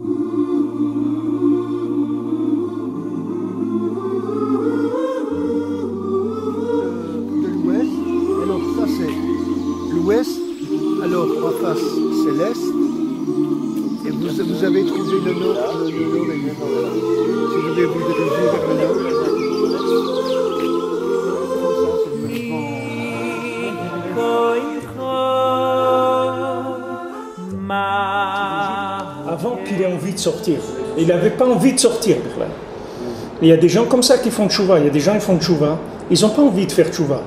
l'ouest. Alors ça c'est l'ouest. Alors en face c'est l'est. Et vous avez trouvé le nord et le nord. Si vous devez vous diriger vers le nord. Avant qu'il ait envie de sortir. Il n'avait pas envie de sortir. Il y a des gens comme ça qui font tchouva. Il y a des gens qui font tchouva. Ils n'ont pas envie de faire tchouva.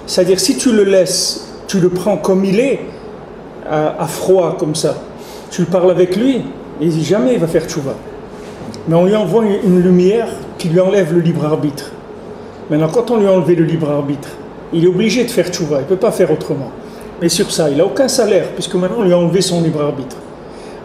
C'est-à-dire si tu le laisses, tu le prends comme il est, à froid comme ça. Tu parles avec lui, et jamais il va faire tchouva. Mais on lui envoie une lumière qui lui enlève le libre arbitre. Maintenant, quand on lui a enlevé le libre arbitre, il est obligé de faire tchouva. Il ne peut pas faire autrement. Mais sur ça, il n'a aucun salaire, puisque maintenant on lui a enlevé son libre arbitre.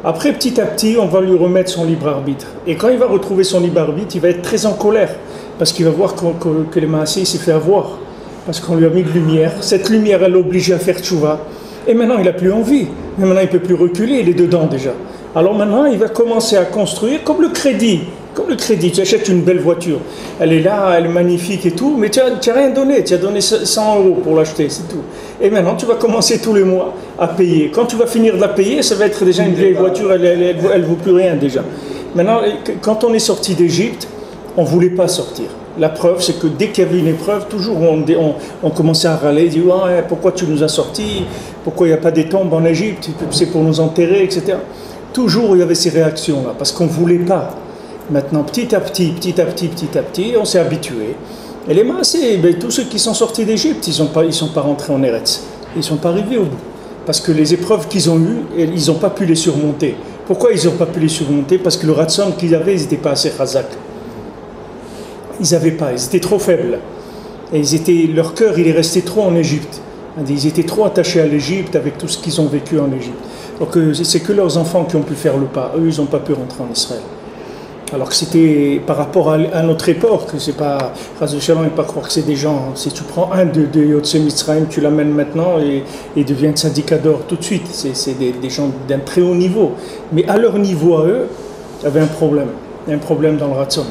Après, petit à petit, on va lui remettre son libre arbitre. Et quand il va retrouver son libre arbitre, il va être très en colère. Parce qu'il va voir que le Maasé s'est fait avoir. Parce qu'on lui a mis de lumière. Cette lumière, elle l'a obligé à faire tchouva. Et maintenant, il n'a plus envie. Mais maintenant, il ne peut plus reculer, il est dedans déjà. Alors maintenant, il va commencer à construire comme le crédit. Comme le crédit, tu achètes une belle voiture. Elle est là, elle est magnifique et tout, mais tu n'as rien donné. Tu as donné 100 € pour l'acheter, c'est tout. Et maintenant, tu vas commencer tous les mois à payer. Quand tu vas finir de la payer, ça va être déjà une vieille voiture, elle ne vaut plus rien déjà. Maintenant, quand on est sorti d'Égypte, on ne voulait pas sortir. La preuve, c'est que dès qu'il y avait une épreuve, toujours on commençait à râler, dire ouais, pourquoi tu nous as sortis, pourquoi il n'y a pas des tombes en Égypte, c'est pour nous enterrer, etc. Toujours il y avait ces réactions-là, parce qu'on ne voulait pas. Maintenant, petit à petit, on s'est habitué. Et les Maasé, tous ceux qui sont sortis d'Égypte, ils ne sont pas rentrés en Eretz. Ils ne sont pas arrivés au bout. Parce que les épreuves qu'ils ont eues, ils n'ont pas pu les surmonter. Pourquoi ils n'ont pas pu les surmonter? Parce que le ratson qu'ils avaient, ils n'étaient pas assez chazak. Ils n'avaient pas, ils étaient trop faibles. Et leur cœur, il est resté trop en Égypte. Ils étaient trop attachés à l'Égypte avec tout ce qu'ils ont vécu en Égypte. Donc c'est que leurs enfants qui ont pu faire le pas. Eux, ils n'ont pas pu rentrer en Israël. Alors que c'était par rapport à notre époque, c'est pas, Shalom, et pas croire que c'est des gens, si tu prends un de Yotse Mitzrayim, tu l'amènes maintenant et il devient tzadikador tout de suite, c'est des gens d'un très haut niveau. Mais à leur niveau à eux, il y avait un problème dans le ratson.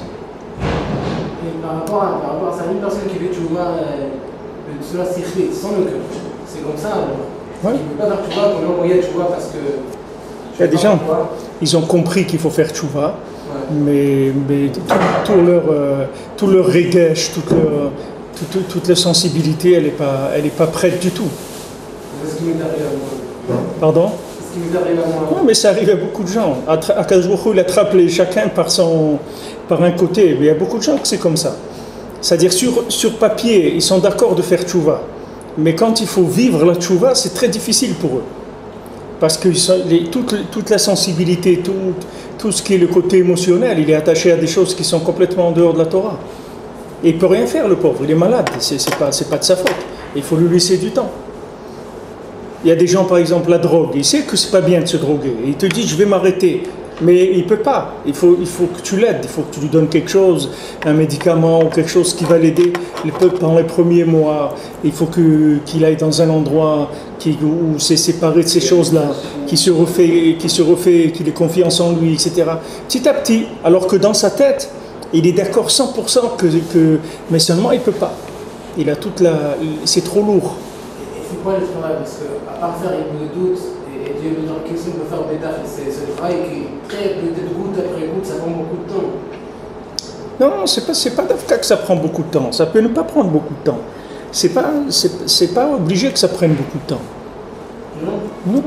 Et par rapport à ça, une personne qui veut tchouva, cela s'irrite sans le cœur, c'est comme ça alors. Ouais. Il ne veut pas faire tchouva, qu'on lui envoie tchouva parce que... Il y a des gens, ils ont compris qu'il faut faire tchouva. Ouais. Mais tout leur régèche, toute leur sensibilité, elle est pas prête du tout. C'est ce qui m'est arrivé à moi. Pardon? C'est ce qui m'est arrivé à moi. Non, mais ça arrive à beaucoup de gens. Akadosh Baruch Hu, il attrape chacun par un côté. Mais il y a beaucoup de gens que c'est comme ça. C'est-à-dire sur papier, ils sont d'accord de faire tchouva. Mais quand il faut vivre la tchouva, c'est très difficile pour eux. Parce que toute la sensibilité, tout ce qui est le côté émotionnel, il est attaché à des choses qui sont complètement en dehors de la Torah. Et il ne peut rien faire, le pauvre, il est malade, c'est pas de sa faute. Il faut lui laisser du temps. Il y a des gens, par exemple, la drogue, il sait que c'est pas bien de se droguer. Il te dit, je vais m'arrêter. Mais il ne peut pas. Il faut que tu l'aides, il faut que tu lui donnes quelque chose, un médicament ou quelque chose qui va l'aider pendant les premiers mois. Il faut qu'il aille dans un endroit où c'est séparé de ces choses-là, qu'il se refait, qu'il ait confiance en lui, etc. Petit à petit, alors que dans sa tête, il est d'accord 100% mais seulement il ne peut pas. Il a c'est trop lourd. Et c'est quoi le travail? Parce qu'à part faire une doute, et Dieu me dit qu'est-ce qu'on peut faire bêta, c'est le travail qui crée peut-être goutte après goutte, ça prend beaucoup de temps. Non, c'est pas d'Afka que ça prend beaucoup de temps. Ça peut ne pas prendre beaucoup de temps. C'est pas obligé que ça prenne beaucoup de temps. Non.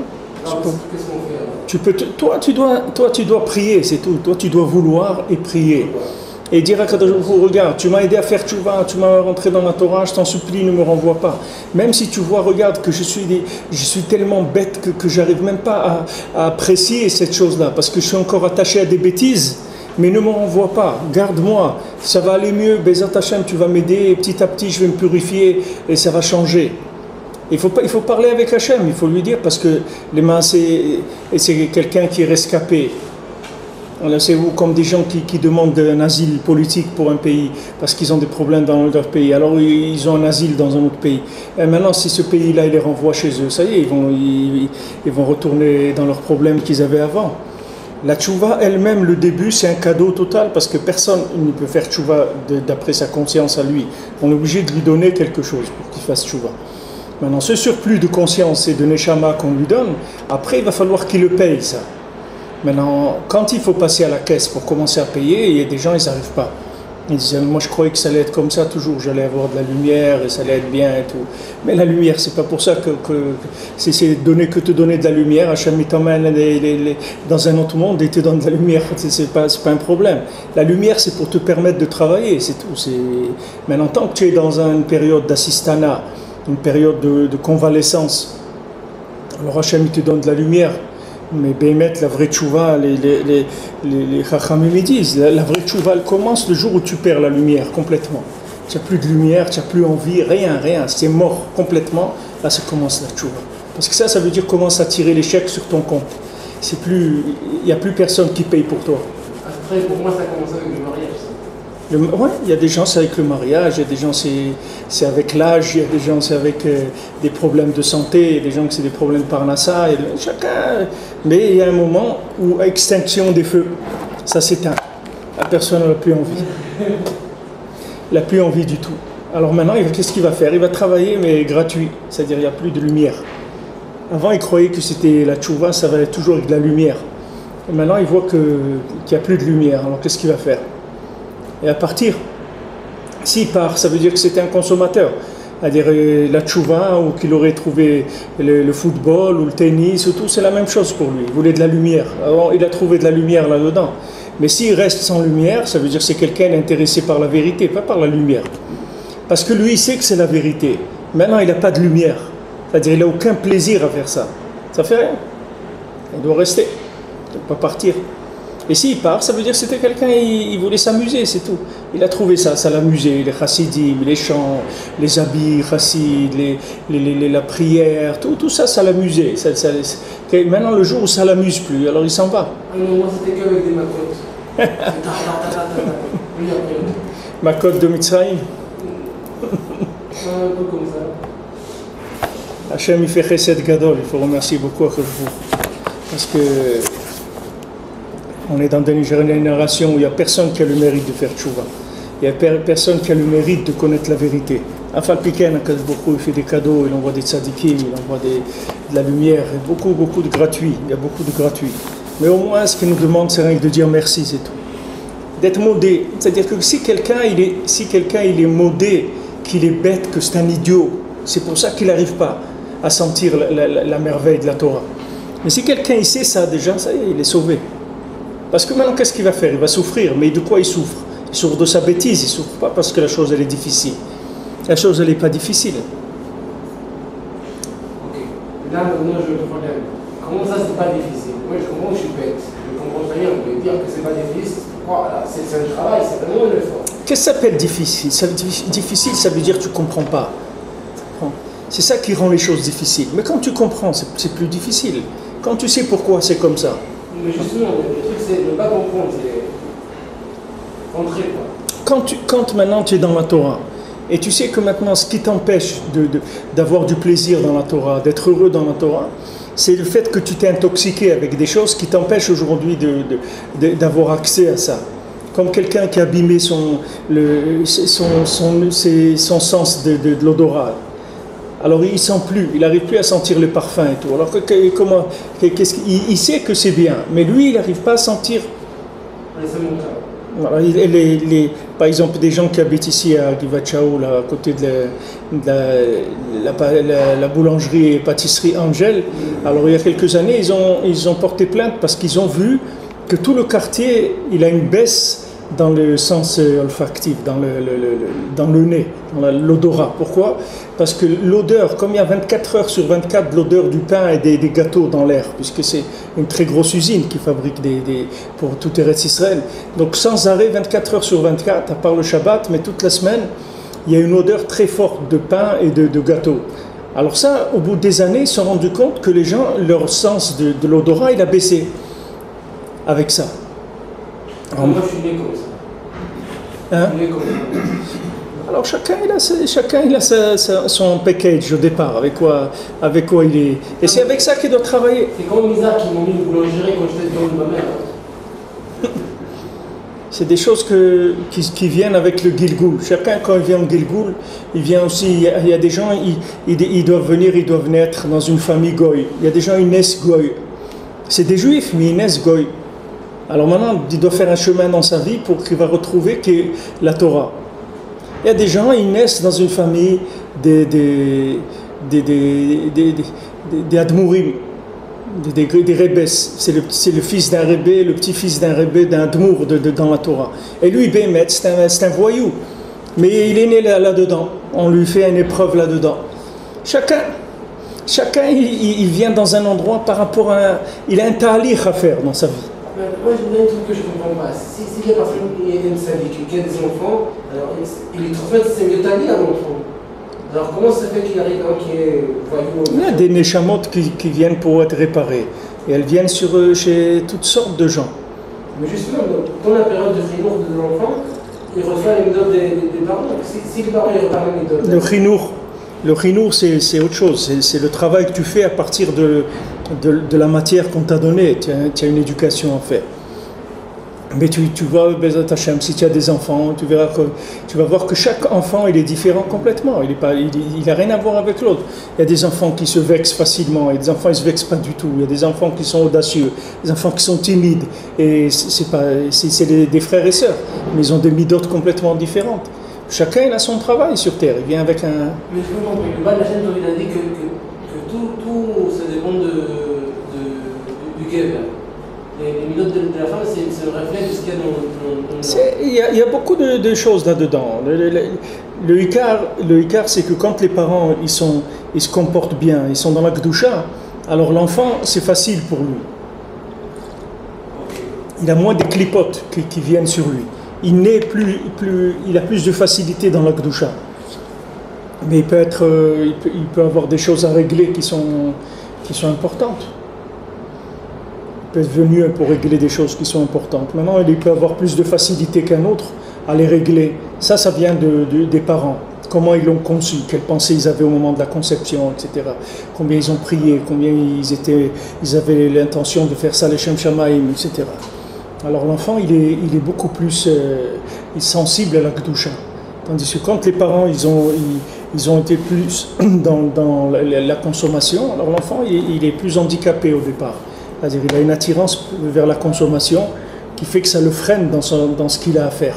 Alors, qu'est-ce qu'on fait? Toi, tu dois prier, c'est tout. Toi, tu dois vouloir et prier. Et dire à Kadosh Baruch Hu, regarde, tu m'as aidé à faire tchouva, tu m'as rentré dans la Torah, je t'en supplie, ne me renvoie pas. Même si tu vois, regarde, que je suis tellement bête que j'arrive même pas à apprécier cette chose-là, parce que je suis encore attaché à des bêtises, mais ne me renvoie pas, garde-moi, ça va aller mieux, Bezat Hashem, tu vas m'aider, et petit à petit, je vais me purifier, et ça va changer. Il faut parler avec Hachem, il faut lui dire, parce que les Maasé, c'est quelqu'un qui est rescapé. C'est comme des gens qui demandent un asile politique pour un pays parce qu'ils ont des problèmes dans leur pays. Alors ils ont un asile dans un autre pays. Et maintenant, si ce pays-là, il les renvoie chez eux, ça y est, ils vont retourner dans leurs problèmes qu'ils avaient avant. La tchouva elle-même, le début, c'est un cadeau total parce que personne ne peut faire tchouva d'après sa conscience à lui. On est obligé de lui donner quelque chose pour qu'il fasse tchouva. Maintenant, ce surplus de conscience et de neshama qu'on lui donne, après, il va falloir qu'il le paye, ça. Maintenant, quand il faut passer à la caisse pour commencer à payer, il y a des gens, ils n'arrivent pas. Ils disent, moi je croyais que ça allait être comme ça toujours, j'allais avoir de la lumière et ça allait être bien et tout. Mais la lumière, c'est pas pour ça que c'est donner que te donner de la lumière. Hachem il t'emmène dans un autre monde et te donne de la lumière, c'est pas un problème. La lumière, c'est pour te permettre de travailler, c'est tout. Maintenant, tant que tu es dans une période d'assistana, une période de convalescence, alors Hachem il te donne de la lumière. Mais Bémet, la vraie tchouva, les Chachamim me disent, la vraie tchouva, elle commence le jour où tu perds la lumière complètement. Tu n'as plus de lumière, tu n'as plus envie, rien, c'est mort complètement. Là, ça commence la tchouva. Parce que ça veut dire commence à tirer les chèques sur ton compte. Il n'y a plus personne qui paye pour toi. Après, pour moi, ça commence avec le mariage. Oui, il y a des gens c'est avec le mariage, il y a des gens c'est avec l'âge, il y a des gens c'est avec des problèmes de santé, il y a des gens que c'est des problèmes par Nassa, chacun. Mais il y a un moment où extinction des feux, ça s'éteint. La personne n'a plus envie. Elle n'a plus envie du tout. Alors maintenant, qu'est-ce qu'il va faire? Il va travailler mais gratuit, c'est-à-dire il n'y a plus de lumière. Avant, il croyait que c'était la tchouva, ça va être toujours avec de la lumière. Et maintenant, il voit qu'il n'y a plus de lumière. Alors qu'est-ce qu'il va faire? Et à partir, s'il part, ça veut dire que c'était un consommateur. C'est-à-dire la tchouva, ou qu'il aurait trouvé le football, ou le tennis, ou tout, c'est la même chose pour lui. Il voulait de la lumière. Alors, il a trouvé de la lumière là-dedans. Mais s'il reste sans lumière, ça veut dire que c'est quelqu'un intéressé par la vérité, pas par la lumière. Parce que lui, il sait que c'est la vérité. Maintenant, il n'a pas de lumière. C'est-à-dire, il n'a aucun plaisir à faire ça. Ça fait rien. Il doit rester. Il ne peut pas partir. Et s'il part, ça veut dire que c'était quelqu'un, il voulait s'amuser, c'est tout. Il a trouvé ça l'amusait, les chassidim, les chants, les habits chassid, la prière, tout ça l'amusait. Maintenant, le jour où ça l'amuse plus, alors il s'en va. Moi, c'était qu'avec des macotes. Makot de Mitzrayim. Un peu comme ça. Hachem, il fait chesed gadol, il faut remercier beaucoup à vous. Parce que on est dans une génération où il n'y a personne qui a le mérite de faire tchouva. Il n'y a personne qui a le mérite de connaître la vérité. Afal Piken, il fait des cadeaux, il envoie des tzadikim, il envoie de la lumière, et beaucoup de gratuits. Il y a beaucoup de gratuits. Mais au moins, ce qu'il nous demande, c'est rien que de dire merci, c'est tout. D'être modé. C'est-à-dire que si quelqu'un il est modé, qu'il est bête, que c'est un idiot, c'est pour ça qu'il n'arrive pas à sentir la merveille de la Torah. Mais si quelqu'un il sait ça déjà, ça y est, il est sauvé. Parce que maintenant, qu'est-ce qu'il va faire? Il va souffrir. Mais de quoi il souffre? Il souffre de sa bêtise. Il ne souffre pas parce que la chose, elle est difficile. La chose, elle n'est pas difficile. Ok. Là, maintenant, je le problème. Comment ça, c'est pas difficile? Moi, je comprends que je suis bête. Je comprends très bien. On peut dire que c'est pas difficile. Pourquoi? C'est un travail, c'est vraiment un effort. Qu'est-ce que ça s'appelle difficile? Difficile, ça veut dire que tu ne comprends pas. C'est ça qui rend les choses difficiles. Mais quand tu comprends, c'est plus difficile. Quand tu sais pourquoi c'est comme ça. Mais justement, le truc, c'est ne pas comprendre, c'est rentrer, quoi. Quand maintenant tu es dans la Torah, et tu sais que maintenant ce qui t'empêche d'avoir du plaisir dans la Torah, d'être heureux dans la Torah, c'est le fait que tu t'es intoxiqué avec des choses qui t'empêchent aujourd'hui d'avoir accès à ça. Comme quelqu'un qui a abîmé son sens de l'odorat. Alors il ne sent plus, il n'arrive plus à sentir le parfum et tout. Alors il sait que c'est bien, mais lui il n'arrive pas à sentir. Alors, par exemple, des gens qui habitent ici à Givat Shaul, à côté de la boulangerie et pâtisserie Angel, alors il y a quelques années, ils ont porté plainte parce qu'ils ont vu que tout le quartier, il a une baisse dans le sens olfactif, dans le nez, dans l'odorat. Pourquoi? Parce que l'odeur, comme il y a 24 heures sur 24 l'odeur du pain et des gâteaux dans l'air, puisque c'est une très grosse usine qui fabrique pour tout Eretz Israël. Donc sans arrêt, 24 heures sur 24, à part le Shabbat, mais toute la semaine, il y a une odeur très forte de pain et de gâteaux. Alors ça, au bout des années, ils se sont rendus compte que les gens, leur sens de l'odorat, il a baissé avec ça. Alors, moi, je suis né comme ça. Hein? Je suis né comme ça. Alors chacun il a son package au départ, avec quoi il est. Et c'est avec ça qu'il doit travailler. C'est comme Isaac qui m'ont mis une boulangerie quand j'étais dans ma mère. C'est des choses qui viennent avec le Gilgoul. Chacun, quand il vient au Gilgoul, il vient aussi. Il y a des gens, ils doivent venir, ils doivent naître dans une famille goy. Il y a des gens, ils naissent goy. C'est des juifs, mais ils naissent goy. Alors maintenant, il doit faire un chemin dans sa vie pour qu'il va retrouver la Torah. Il y a des gens, ils naissent dans une famille des Admourim, des Rebes. C'est le fils d'un Rebbe, le petit-fils d'un Rebbe, d'un Admour dans la Torah. Et lui, Bémet, c'est un voyou. Mais il est né là-dedans. On lui fait une épreuve là-dedans. Chacun il vient dans un endroit par rapport à... Il a un ta'alir à faire dans sa vie. Moi, je me dis un truc que je ne comprends pas. Si il y a par exemple une syndic qui a des enfants, alors il lui transmet ses mieux ta'alir à l'enfant. Alors comment ça fait qu'il arrive un qui est voyou? Il y a des neshamot qui viennent pour être réparés. Et elles viennent chez toutes sortes de gens. Mais justement, dans la période de chinour de l'enfant, il reçoit les méthodes des parents. Si les parents ne reçoivent pas les méthodes... Le chinour, c'est autre chose. C'est le travail que tu fais à partir de la matière qu'on t'a donnée. Tu as une éducation à faire. Mais tu vois, Bezat Hashem, si tu as des enfants, tu vas voir que chaque enfant, il est différent complètement. Il n'a rien à voir avec l'autre. Il y a des enfants qui se vexent facilement, et des enfants qui ne se vexent pas du tout. Il y a des enfants qui sont audacieux, des enfants qui sont timides. Et c'est des frères et sœurs, mais ils ont des midotes complètement différentes. Chacun il a son travail sur terre, il vient avec un... Mais je peux comprendre, le bas de la chaîne, il a dit que tout ça dépend du gueule. Les minutes de la femme, c'est le reflet de ce qu'il y a dans... Il y a beaucoup de choses là-dedans. Le hikar, c'est que quand les parents ils se comportent bien, ils sont dans la Gdusha, alors l'enfant, c'est facile pour lui. Il a moins de clipotes qui viennent sur lui. Il a plus de facilité dans la Gdusha. Mais il peut avoir des choses à régler qui sont importantes. Il peut être venu pour régler des choses qui sont importantes. Maintenant, il peut avoir plus de facilité qu'un autre à les régler. Ça vient des parents. Comment ils l'ont conçu, quelles pensées ils avaient au moment de la conception, etc. Combien ils ont prié, combien ils avaient l'intention de faire ça, les Shem Shamaim, etc. Alors l'enfant, il est beaucoup plus sensible à la Kedusha. Tandis que quand les parents, ils ont été plus dans la consommation, alors l'enfant, il est plus handicapé au départ. C'est-à-dire il a une attirance vers la consommation qui fait que ça le freine dans ce qu'il a à faire.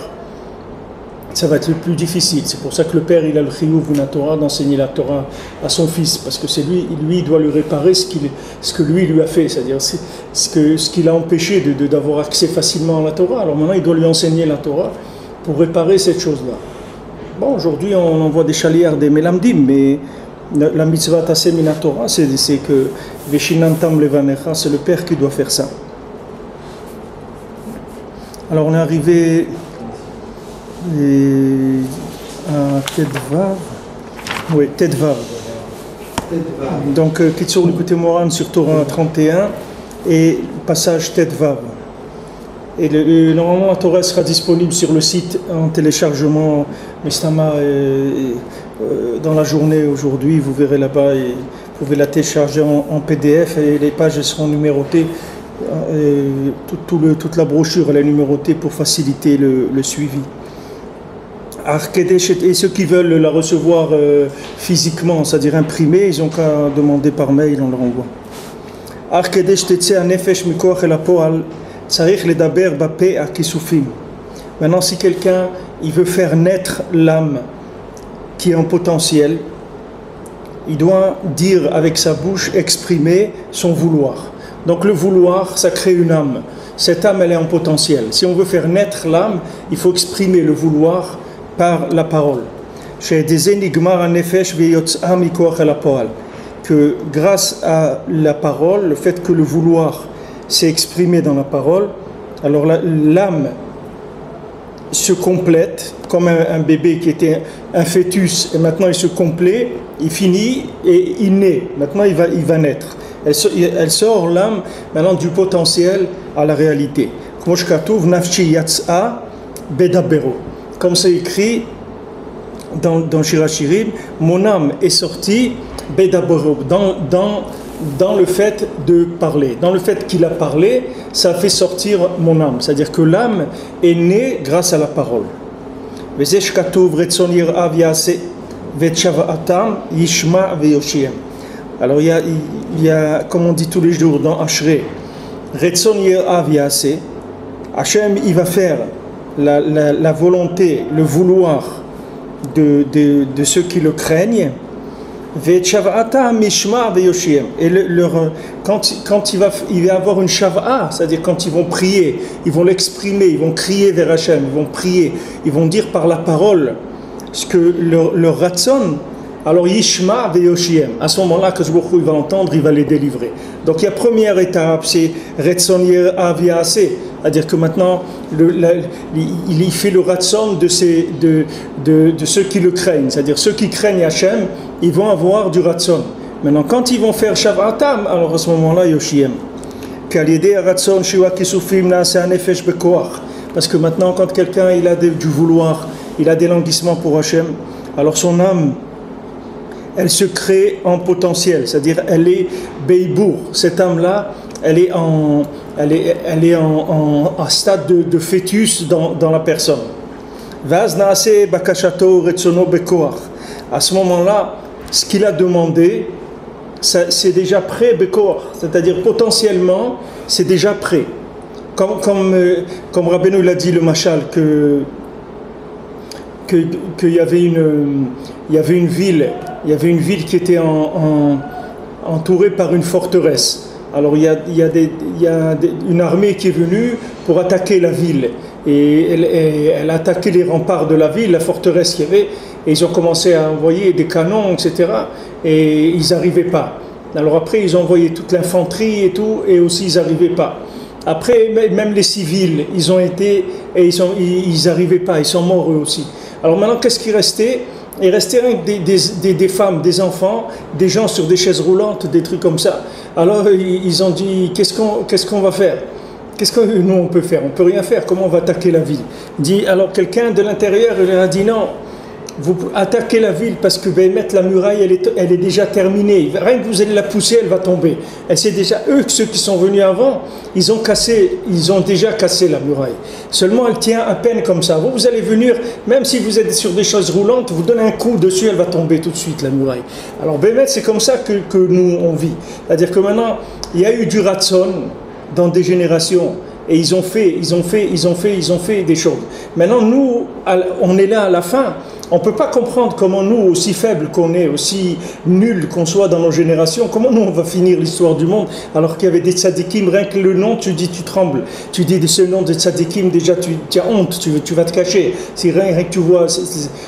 Ça va être le plus difficile. C'est pour ça que le père, il a le chiyuv min Torah d'enseigner la Torah à son fils, parce que c'est lui, il doit lui réparer ce que lui a fait, c'est-à-dire ce qu'il a empêché d'avoir accès facilement à la Torah. Alors maintenant, il doit lui enseigner la Torah pour réparer cette chose-là. Bon, aujourd'hui, on envoie des chaliards, des melamdim, mais la mitzvah taseh min Torah, c'est que veshinantam levanecha, c'est le père qui doit faire ça. Alors on est arrivé à Tedvav. Oui, Tedvav. Donc, Kitsur l'écouté Moran sur Torah 31 et passage Tedvav. Et normalement, la Torah sera disponible sur le site en téléchargement Mistama dans la journée aujourd'hui. Vous verrez là-bas et vous pouvez la télécharger en PDF et les pages seront numérotées. Toute la brochure elle est numérotée pour faciliter le suivi. Et ceux qui veulent la recevoir physiquement, c'est-à-dire imprimée, ils n'ont qu'à demander par mail, on leur envoie. Maintenant, si quelqu'un il veut faire naître l'âme qui est en potentiel, il doit dire avec sa bouche, exprimer son vouloir. Donc le vouloir, ça crée une âme. Cette âme, elle est en potentiel. Si on veut faire naître l'âme, il faut exprimer le vouloir par la parole. Que grâce à la parole, le fait que le vouloir s'est exprimé dans la parole, alors l'âme se complète comme un bébé qui était un fœtus et maintenant il se complète, il finit et il naît. Maintenant il va naître. Elle sort l'âme maintenant du potentiel à la réalité. Comme c'est écrit dans Shirachirim, mon âme est sortie Bedaboro, dans dans le fait de parler. Dans le fait qu'il a parlé, ça fait sortir mon âme. C'est-à-dire que l'âme est née grâce à la parole. Alors il y a, comme on dit tous les jours dans Ashrei, Retzon Yerav Yaseh, Hachem il va faire la volonté, le vouloir de ceux qui le craignent. Et quand il va y avoir une shava'a, c'est-à-dire quand ils vont prier, ils vont l'exprimer, ils vont crier vers Hachem, ils vont prier, ils vont dire par la parole ce que leur ratson, alors Yishma ve'yoshiem, à ce moment-là que il va entendre, il va les délivrer. Donc il y a première étape, c'est Retson Yerav Yaseh, c'est-à-dire que maintenant il fait le ratson de ceux qui le craignent, c'est-à-dire ceux qui craignent Hachem, ils vont avoir du ratson. Maintenant quand ils vont faire Shav'atam, alors à ce moment-là Yoshiem. Parce que maintenant quand quelqu'un il a du vouloir, il a des languissements pour Hachem, alors son âme elle se crée en potentiel, c'est-à-dire elle est Beibour, cette âme-là, elle est en stade de fœtus dans la personne. À ce moment-là, ce qu'il a demandé, c'est déjà prêt, c'est-à-dire potentiellement, c'est déjà prêt. Comme Rabbeinu l'a dit, le mashal, qu'il y avait une ville qui était entourée par une forteresse. Alors il y a une armée qui est venue pour attaquer la ville et elle a attaqué les remparts de la ville, la forteresse qu'il y avait, et ils ont commencé à envoyer des canons, etc. et ils n'arrivaient pas. Alors après ils ont envoyé toute l'infanterie et tout, et aussi ils n'arrivaient pas. Après même les civils, ils ont été et ils n'arrivaient pas, ils sont morts eux aussi. Alors maintenant qu'est-ce qui restait? Il restait des femmes, des enfants, des gens sur des chaises roulantes, des trucs comme ça. Alors ils ont dit, qu'est-ce qu'on va faire? Qu'est-ce que nous on peut faire? On ne peut rien faire, comment on va attaquer la ville? Alors quelqu'un de l'intérieur il a dit non, vous attaquez la ville parce que mettre la muraille elle est déjà terminée. Rien que vous allez la pousser, elle va tomber. Et c'est déjà eux, ceux qui sont venus avant, ils ont déjà cassé la muraille. Seulement elle tient à peine comme ça. Vous allez venir, même si vous êtes sur des choses roulantes, vous donnez un coup dessus, elle va tomber tout de suite la muraille. Alors c'est comme ça que nous on vit. C'est-à-dire que maintenant il y a eu du ratson dans des générations. Et ils ont fait des choses. Maintenant, nous, on est là à la fin. On ne peut pas comprendre comment nous, aussi faibles qu'on est, aussi nuls qu'on soit dans nos générations, comment nous on va finir l'histoire du monde alors qu'il y avait des tzadikim, rien que le nom, tu trembles. Tu dis de ce nom de tzadikim, déjà tu as honte, tu vas te cacher. C'est rien que tu vois.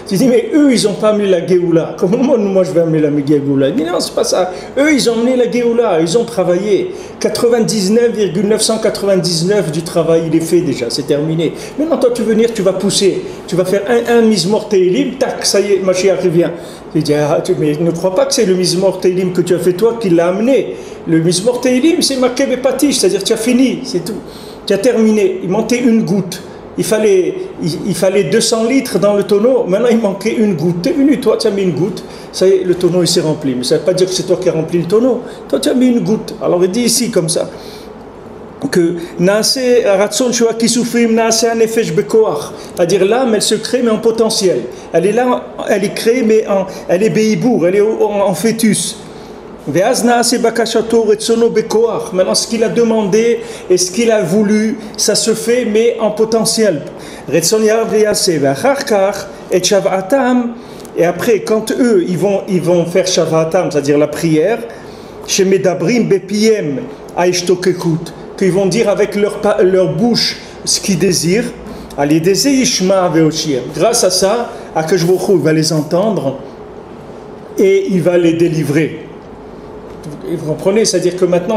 Tu dis, mais eux, ils n'ont pas amené la Géoula. Comment moi je vais amener la Géoula? Mais non, c'est pas ça. Eux, ils ont amené la Géoula, ils ont travaillé. 99,999 du travail, il est fait déjà, c'est terminé. Maintenant, toi, tu veux venir, tu vas pousser, tu vas faire un Mizmor Tehilim, tac, ça y est, Mashiach revient. Je dis, mais ne crois pas que c'est le Mizmor Tehilim que tu as fait toi qui l'a amené. Le Mizmor Tehilim, c'est marqué Bepatish, c'est-à-dire tu as fini, c'est tout. Tu as terminé, il manquait une goutte. Il fallait 200 litres dans le tonneau, maintenant il manquait une goutte. Tu es venu, toi, tu as mis une goutte, ça y est, le tonneau il s'est rempli. Mais ça ne veut pas dire que c'est toi qui as rempli le tonneau. Toi, tu as mis une goutte. Alors il dit ici comme ça que c'est-à-dire l'âme elle se crée mais en potentiel, elle est là, elle est créée mais elle est béibour, elle est en fœtus. Maintenant ce qu'il a demandé et ce qu'il a voulu ça se fait mais en potentiel. Et après quand eux ils vont faire Shav'atam, c'est-à-dire la prière, chez Medabrim Bepiem Aishtokekut, qu'ils vont dire avec leur bouche ce qu'ils désirent, grâce à ça, Akadosh Baruch Hu va les entendre et il va les délivrer. Vous comprenez? C'est-à-dire que maintenant,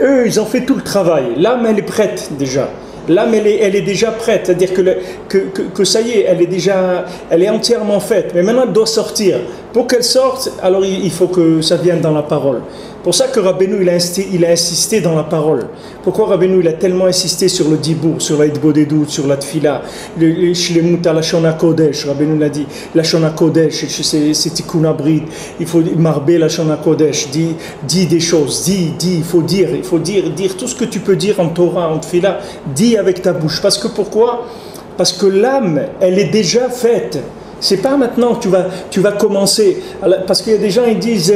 eux, ils ont fait tout le travail. L'âme, elle est prête déjà. L'âme, elle est déjà prête. C'est-à-dire que ça y est, elle est entièrement faite. Mais maintenant, elle doit sortir. Pour qu'elle sorte, alors il faut que ça vienne dans la parole. Pour ça que Rabbeinu il a insisté dans la parole. Pourquoi Rabbeinu il a tellement insisté sur le dibour, sur la hitbodedut, sur la tfila, le shlemut à la shona kodesh. Rabbeinu l'a dit, la shona kodesh, c'est tikkun abrid. Il faut marber la shona kodesh. Dis des choses, il faut dire tout ce que tu peux dire en Torah, en tfila. Dis avec ta bouche. Parce que pourquoi? Parce que l'âme, elle est déjà faite. C'est pas maintenant que tu vas commencer. Parce qu'il y a des gens qui disent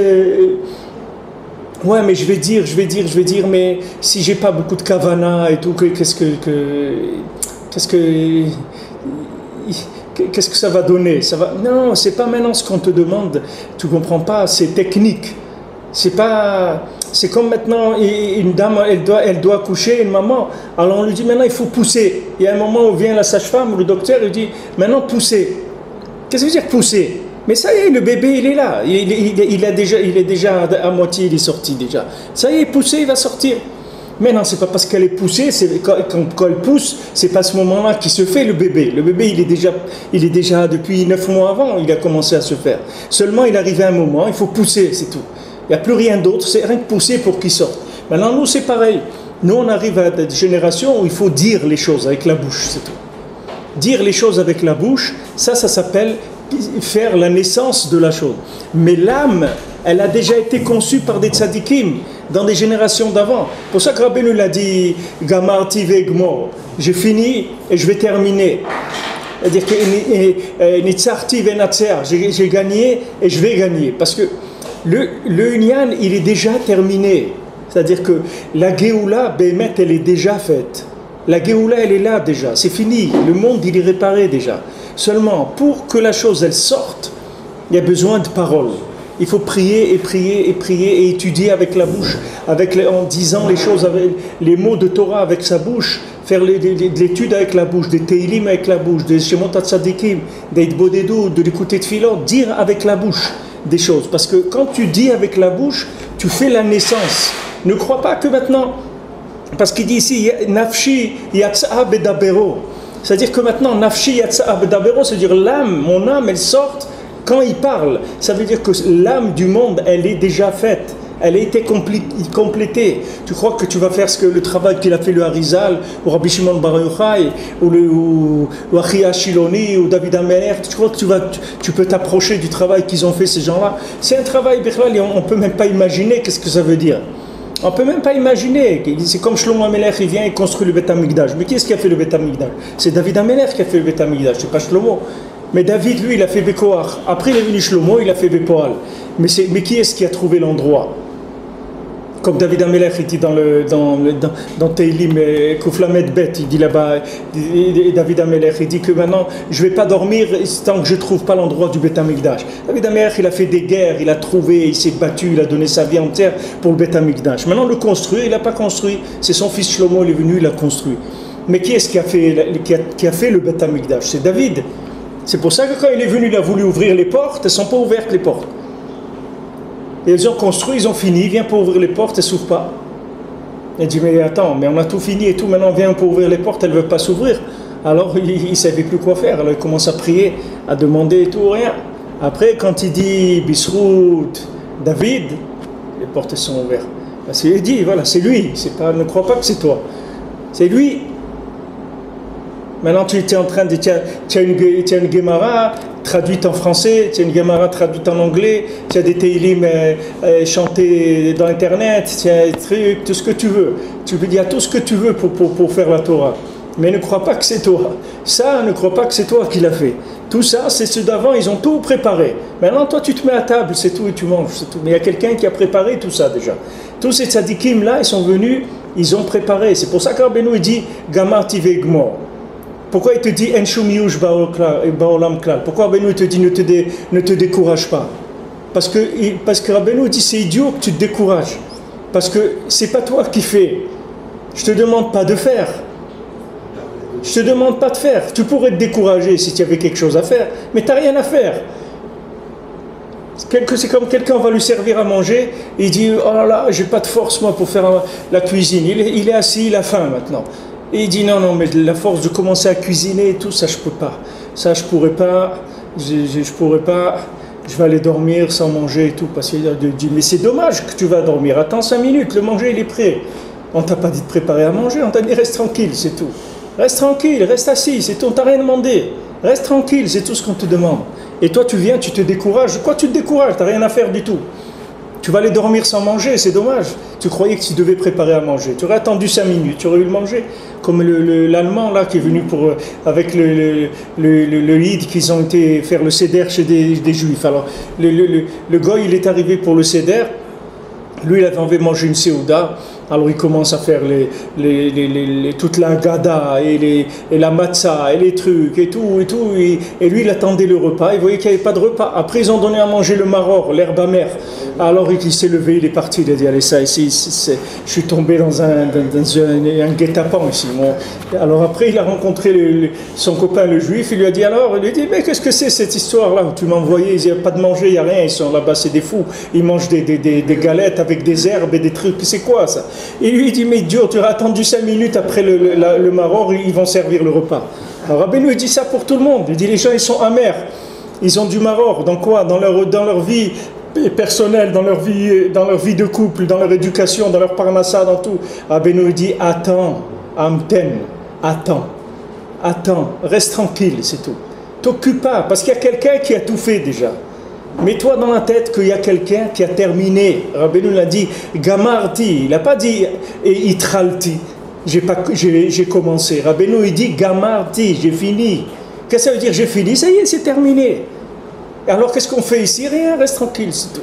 ouais, mais je vais dire, mais si j'ai pas beaucoup de kavana et tout, qu'est-ce que ça va donner? Non, c'est pas maintenant ce qu'on te demande. Tu comprends pas, c'est technique. C'est comme maintenant une dame, elle doit accoucher, une maman. Alors on lui dit maintenant il faut pousser. Il y a un moment où vient la sage-femme ou le docteur, il dit maintenant pousser. Qu'est-ce que ça veut dire pousser? Mais ça y est, le bébé il est là, il est déjà à moitié, il est sorti déjà. Ça y est, poussé, il va sortir. Mais non, c'est pas parce qu'elle est poussée, quand elle pousse, c'est pas à ce moment-là qu'il se fait le bébé. Le bébé il est déjà depuis 9 mois avant, il a commencé à se faire. Seulement il arrive à un moment, il faut pousser, c'est tout. Il n'y a plus rien d'autre, c'est rien que pousser pour qu'il sorte. Maintenant nous c'est pareil. Nous on arrive à des générations où il faut dire les choses avec la bouche, c'est tout. Dire les choses avec la bouche, ça s'appelle faire la naissance de la chose. Mais l'âme, elle a déjà été conçue par des tzadikim dans des générations d'avant. Pour ça que Rabbeinu l'a dit, Gamarti vegmor, j'ai fini et je vais terminer. C'est-à-dire que Nitzarti venatser, j'ai gagné et je vais gagner. Parce que le Inyan, il est déjà terminé. C'est-à-dire que la Géoula, Bémet, elle est déjà faite. La Géoula, elle est là déjà, c'est fini. Le monde, il est réparé déjà. Seulement, pour que la chose, elle sorte, il y a besoin de paroles. Il faut prier et étudier avec la bouche, en disant les choses, avec les mots de Torah avec sa bouche, faire de l'étude avec la bouche, des Teilim avec la bouche, des Shemot HaTzadikim, des Hitbodedut, de l'écouter de Tfilot, dire avec la bouche des choses. Parce que quand tu dis avec la bouche, tu fais la naissance. Ne crois pas que maintenant, parce qu'il dit ici, Nafshi Yatsa'a Bedabero. C'est-à-dire que maintenant, Nafshi Yatsa'a Bedabero, c'est-à-dire l'âme, mon âme, elle sort quand il parle. Ça veut dire que l'âme du monde, elle est déjà faite. Elle a été complétée. Tu crois que tu vas faire le travail qu'il a fait le Harizal, ou Rabbi Shimon Bar Yochai, ou Achia Shiloni, ou David Ameler. Tu crois que tu peux t'approcher du travail qu'ils ont fait ces gens-là? C'est un travail, on ne peut même pas imaginer qu'est-ce que ça veut dire. On ne peut même pas imaginer. C'est comme Shlomo Amelech, il vient et construit le Beth Amikdash. Mais qui est-ce qui a fait le Beth Amikdash? C'est David Amelech qui a fait le Beth Amikdash, c'est pas Shlomo. Mais David, lui, il a fait Bekoach. Après, il est venu Shlomo, il a fait Bepoal. Mais qui est-ce qui a trouvé l'endroit? Comme David Amelech, il dit dans Teilim, Kouflamet Bet, il dit là-bas, David Amelech, il dit que maintenant, je ne vais pas dormir tant que je ne trouve pas l'endroit du Beth Amikdash. David Amelech, il a fait des guerres, il a trouvé, il s'est battu, il a donné sa vie entière pour le Beth Amikdash. Maintenant, le construire, il n'a pas construit. C'est son fils Shlomo, il est venu, il l'a construit. Mais qui est-ce qui a fait le Beth Amikdash? C'est David. C'est pour ça que quand il est venu, il a voulu ouvrir les portes, elles ne sont pas ouvertes les portes. Et ils ont construit, ils ont fini, il vient pour ouvrir les portes, elles ne s'ouvrent pas. Il dit, mais attends, mais on a tout fini et tout, maintenant on vient pour ouvrir les portes, elles ne veulent pas s'ouvrir. Alors il ne savait plus quoi faire, alors il commence à prier, à demander et tout, rien. Après, quand il dit, Bisrout, David, les portes sont ouvertes. Parce qu'il dit, voilà, c'est lui, ne crois pas que c'est toi, c'est lui. Maintenant, tu es en train de... Tu as une Gemara traduite en français, tu as une Gemara traduite en anglais, tu as des Teilim chantés dans Internet, tu as des trucs, tout ce que tu veux. Tu peux dire tout ce que tu veux pour faire la Torah. Mais ne crois pas que c'est toi. Ça, ne crois pas que c'est toi qui l'as fait. Tout ça, c'est ceux d'avant, ils ont tout préparé. Maintenant, toi, tu te mets à table, c'est tout, et tu manges, c'est tout. Mais il y a quelqu'un qui a préparé tout ça déjà. Tous ces tzadikim-là, ils sont venus, ils ont préparé. C'est pour ça que Rabbeinu dit « Gamarti vegmor ». Pourquoi il te dit En shum yush ba'olam klal? Pourquoi Rabbeinu te dit ne te décourage pas? Parce que Rabbeinu dit c'est idiot que tu te décourages. Parce que c'est pas toi qui fais. Je te demande pas de faire. Je te demande pas de faire. Tu pourrais te décourager si tu avais quelque chose à faire, mais tu n'as rien à faire. C'est comme quelqu'un va lui servir à manger, et il dit oh là là, j'ai pas de force moi pour faire la cuisine. Il est assis, il a faim maintenant. Et il dit non, mais la force de commencer à cuisiner et tout, ça je peux pas. Ça je pourrais pas, je pourrais pas. je vais aller dormir sans manger et tout, parce qu'il dit, mais c'est dommage que tu vas dormir, attends 5 minutes, le manger il est prêt. On t'a pas dit de préparer à manger, on t'a dit reste tranquille, c'est tout. Reste tranquille, reste assis, c'est tout, on t'a rien demandé. Reste tranquille, c'est tout ce qu'on te demande. Et toi tu viens, tu te décourages. Quoi tu te décourages? T'as rien à faire du tout. Tu vas aller dormir sans manger, c'est dommage. Tu croyais que tu devais préparer à manger. Tu aurais attendu 5 minutes, tu aurais eu le manger. Comme l'Allemand là qui est venu avec le Eid qu'ils ont été faire le Seder chez des Juifs. Alors le goy il est arrivé pour le Seder. Lui il avait envie de manger une Séouda. Alors il commence à faire toute la gada et la matzah et les trucs et tout. Et lui il attendait le repas, il voyait qu'il n'y avait pas de repas. Après ils ont donné à manger le maror, l'herbe amère. Alors il s'est levé, il est parti, il a dit allez ça ici, je suis tombé dans un guet-apens ici. Alors après il a rencontré son copain le juif, il lui a dit alors, il lui a dit mais qu'est-ce que c'est cette histoire là où tu m'as envoyé, il n'y a pas de manger, il n'y a rien, ils sont là-bas, c'est des fous, ils mangent des galettes avec des herbes et des trucs, c'est quoi ça? Et lui il dit mais Dieu, tu as attendu 5 minutes après le maror, ils vont servir le repas. Alors Rabbeinu dit ça pour tout le monde, il dit les gens ils sont amers, ils ont du maror, dans quoi? Dans leur vie personnelle, dans leur vie de couple, dans leur éducation, dans leur parnassa, dans tout. Rabbeinu dit attends, amten, attends, reste tranquille, c'est tout. T'occupe pas, parce qu'il y a quelqu'un qui a tout fait déjà. Mets-toi dans la tête qu'il y a quelqu'un qui a terminé. Rabbeinu l'a dit, gamarti, il n'a pas dit itralti, j'ai commencé. Rabbeinu il dit gamarti, j'ai fini. Qu'est-ce que ça veut dire j'ai fini? Ça y est, c'est terminé. Alors qu'est-ce qu'on fait ici? Rien, reste tranquille, c'est tout.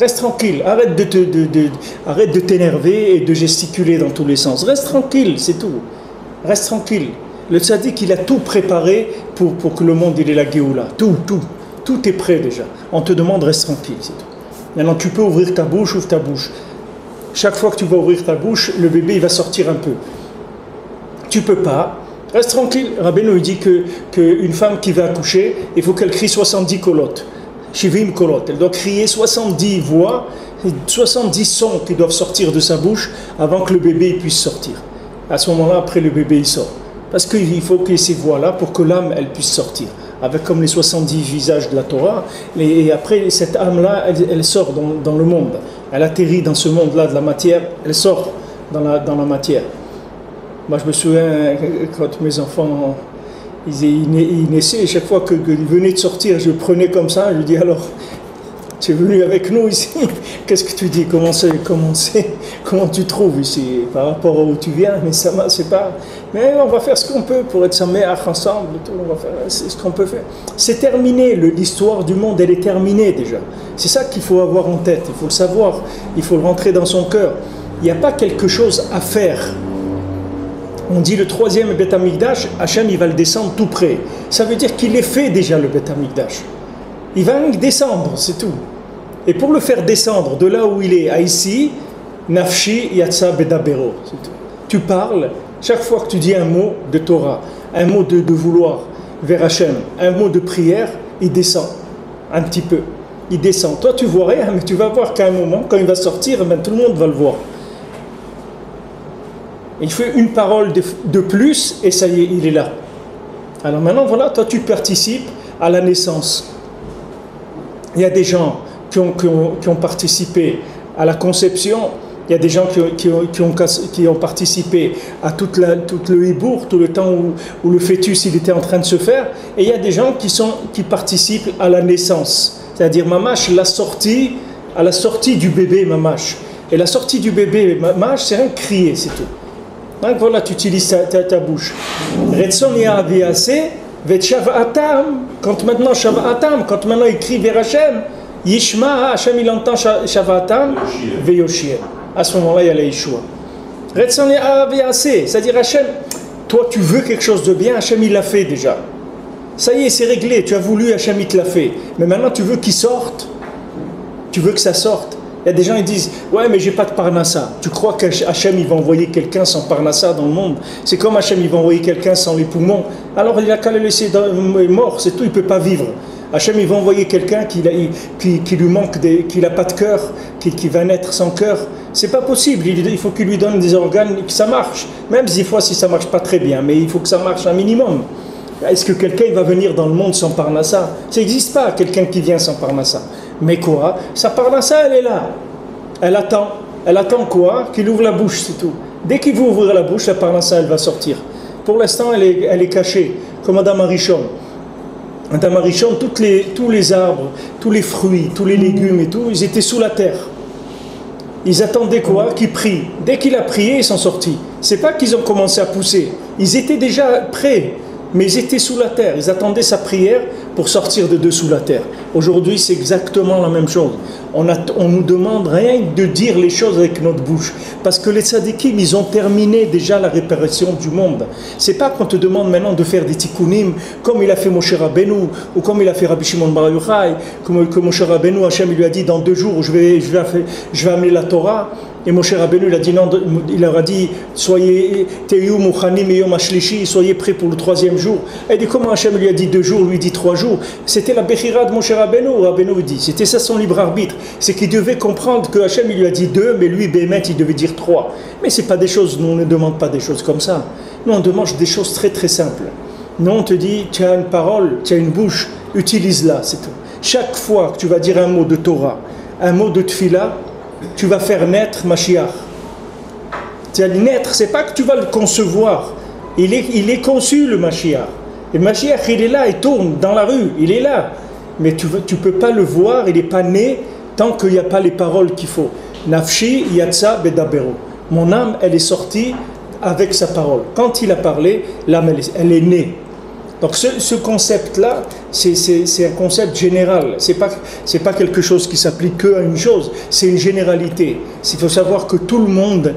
Reste tranquille, arrête de t'énerver et de gesticuler dans tous les sens. Reste tranquille, c'est tout. Reste tranquille. Le tzaddik, il a tout préparé pour que le monde il ait la Géoula. Tout est prêt déjà. On te demande, reste tranquille, c'est tout. Maintenant, tu peux ouvrir ta bouche, ouvre ta bouche. Chaque fois que tu vas ouvrir ta bouche, le bébé il va sortir un peu. Tu peux pas. Reste tranquille. Rabbeinu il dit qu'une femme qui va accoucher, il faut qu'elle crie 70 kolotes. Shivim kolot. Elle doit crier 70 voix, 70 sons qui doivent sortir de sa bouche avant que le bébé puisse sortir. À ce moment-là, après le bébé il sort. Parce qu'il faut qu'il y ait ces voix-là pour que l'âme elle puisse sortir. Avec comme les 70 visages de la Torah. Et après, cette âme-là, elle sort dans le monde. Elle atterrit dans ce monde-là de la matière, elle sort dans la matière. Moi, je me souviens, quand mes enfants, ils naissaient, chaque fois qu'ils venaient de sortir, je prenais comme ça, je dis alors, tu es venu avec nous ici, qu'est-ce que tu dis, comment tu trouves ici, par rapport à où tu viens, mais ça c'est pas, mais on va faire ce qu'on peut pour être saméach ensemble, tout, on va faire ce qu'on peut faire. C'est terminé, l'histoire du monde, elle est terminée déjà. C'est ça qu'il faut avoir en tête, il faut le savoir, il faut le rentrer dans son cœur. Il n'y a pas quelque chose à faire. On dit le 3e Beth Amikdash, Hachem il va le descendre tout près. Ça veut dire qu'il est fait déjà le Beth Amikdash. Il va descendre, c'est tout. Et pour le faire descendre de là où il est à ici, Nafshi Yatsa Bedabero, c'est tout. Tu parles, chaque fois que tu dis un mot de Torah, un mot de vouloir vers Hachem, un mot de prière, il descend un petit peu. Il descend. Toi tu vois rien, mais tu vas voir qu'à un moment, quand il va sortir, ben, tout le monde va le voir. Il fait une parole de plus et ça y est, il est là. Alors maintenant, voilà, toi tu participes à la naissance. Il y a des gens qui ont participé à la conception, il y a des gens qui ont participé à tout le hibour, tout le temps où le fœtus il était en train de se faire, et il y a des gens qui participent à la naissance. C'est-à-dire, mamash, à la sortie du bébé, mamash. Et la sortie du bébé, mamash, c'est rien que crier, c'est tout. Donc voilà, tu utilises ta bouche. Retson yaviase, vet shav'atam, quand maintenant shav'atam, quand maintenant il crie vers Hachem, Yishma, Hachem il entend shav'atam, ve yoshiem. À ce moment-là, il y a la Yeshua. Retson yaviase, c'est-à-dire Hachem, toi tu veux quelque chose de bien, Hachem il l'a fait déjà. Ça y est, c'est réglé, tu as voulu, Hachem il te l'a fait. Mais maintenant tu veux qu'il sorte, tu veux que ça sorte. Il y a des gens qui disent « Ouais, mais j'ai pas de parnassa. » Tu crois qu'Hachem il va envoyer quelqu'un sans parnassa dans le monde? C'est comme Hachem il va envoyer quelqu'un sans les poumons. Alors il a qu'à le laisser mort, c'est tout, il ne peut pas vivre. Hachem il va envoyer quelqu'un qui lui manque, qui n'a pas de cœur, qui va naître sans cœur. C'est pas possible, il faut qu'il lui donne des organes, que ça marche. Même des fois si ça marche pas très bien, mais il faut que ça marche un minimum. Est-ce que quelqu'un va venir dans le monde sans Parnassa? Ça n'existe pas, quelqu'un qui vient sans Parnassa. Mais quoi? Sa Parnassa, elle est là. Elle attend. Elle attend quoi? Qu'il ouvre la bouche, c'est tout. Dès qu'il va ouvrir la bouche, la Parnassa, elle va sortir. Pour l'instant, elle est cachée, comme Adam Arishon. Adam Arishon, tous les arbres, tous les fruits, tous les légumes et tout, ils étaient sous la terre. Ils attendaient quoi? Qu'il prie. Dès qu'il a prié, ils sont sortis. C'est pas qu'ils ont commencé à pousser. Ils étaient déjà prêts, mais ils étaient sous la terre. Ils attendaient sa prière pour sortir de dessous la terre. Aujourd'hui, c'est exactement la même chose. On nous demande rien de dire les choses avec notre bouche. Parce que les tzadikim, ils ont terminé déjà la réparation du monde. C'est pas qu'on te demande maintenant de faire des tikkunim, comme il a fait Moshe Rabbeinu, ou comme il a fait Rabbi Shimon Bar Yochai, comme Moshe Rabbeinu, Hachem lui a dit, dans 2 jours, je vais amener la Torah. Et Moshe Rabbeinu, il a dit non, il leur a dit, soyez prêts pour le 3e jour. Et dit comment Hachem lui a dit 2 jours, lui dit 3 jours. C'était la Bechira de Moshe Rabbeinu, Rabbeinu dit. C'était ça son libre arbitre. C'est qu'il devait comprendre que Hachem il lui a dit 2, mais lui, Bémet, il devait dire 3. Mais c'est pas des choses, nous on ne demande pas des choses comme ça. Nous on demande des choses très très simples. Nous on te dit, tu as une parole, tu as une bouche, utilise-la, c'est tout. Chaque fois que tu vas dire un mot de Torah, un mot de Tfila, tu vas faire naître Mashiach. Tu vas naître, c'est pas que tu vas le concevoir. Il est conçu le Mashiach. Et Mashiach, il est là, il tourne dans la rue, il est là. Mais tu peux pas le voir, il n'est pas né tant qu'il n'y a pas les paroles qu'il faut. Nafshi yatsa bedabero. Mon âme, elle est sortie avec sa parole. Quand il a parlé, l'âme, elle est née. Donc ce concept-là, c'est un concept général. C'est pas quelque chose qui s'applique qu'à une chose. C'est une généralité. Il faut savoir que tout le monde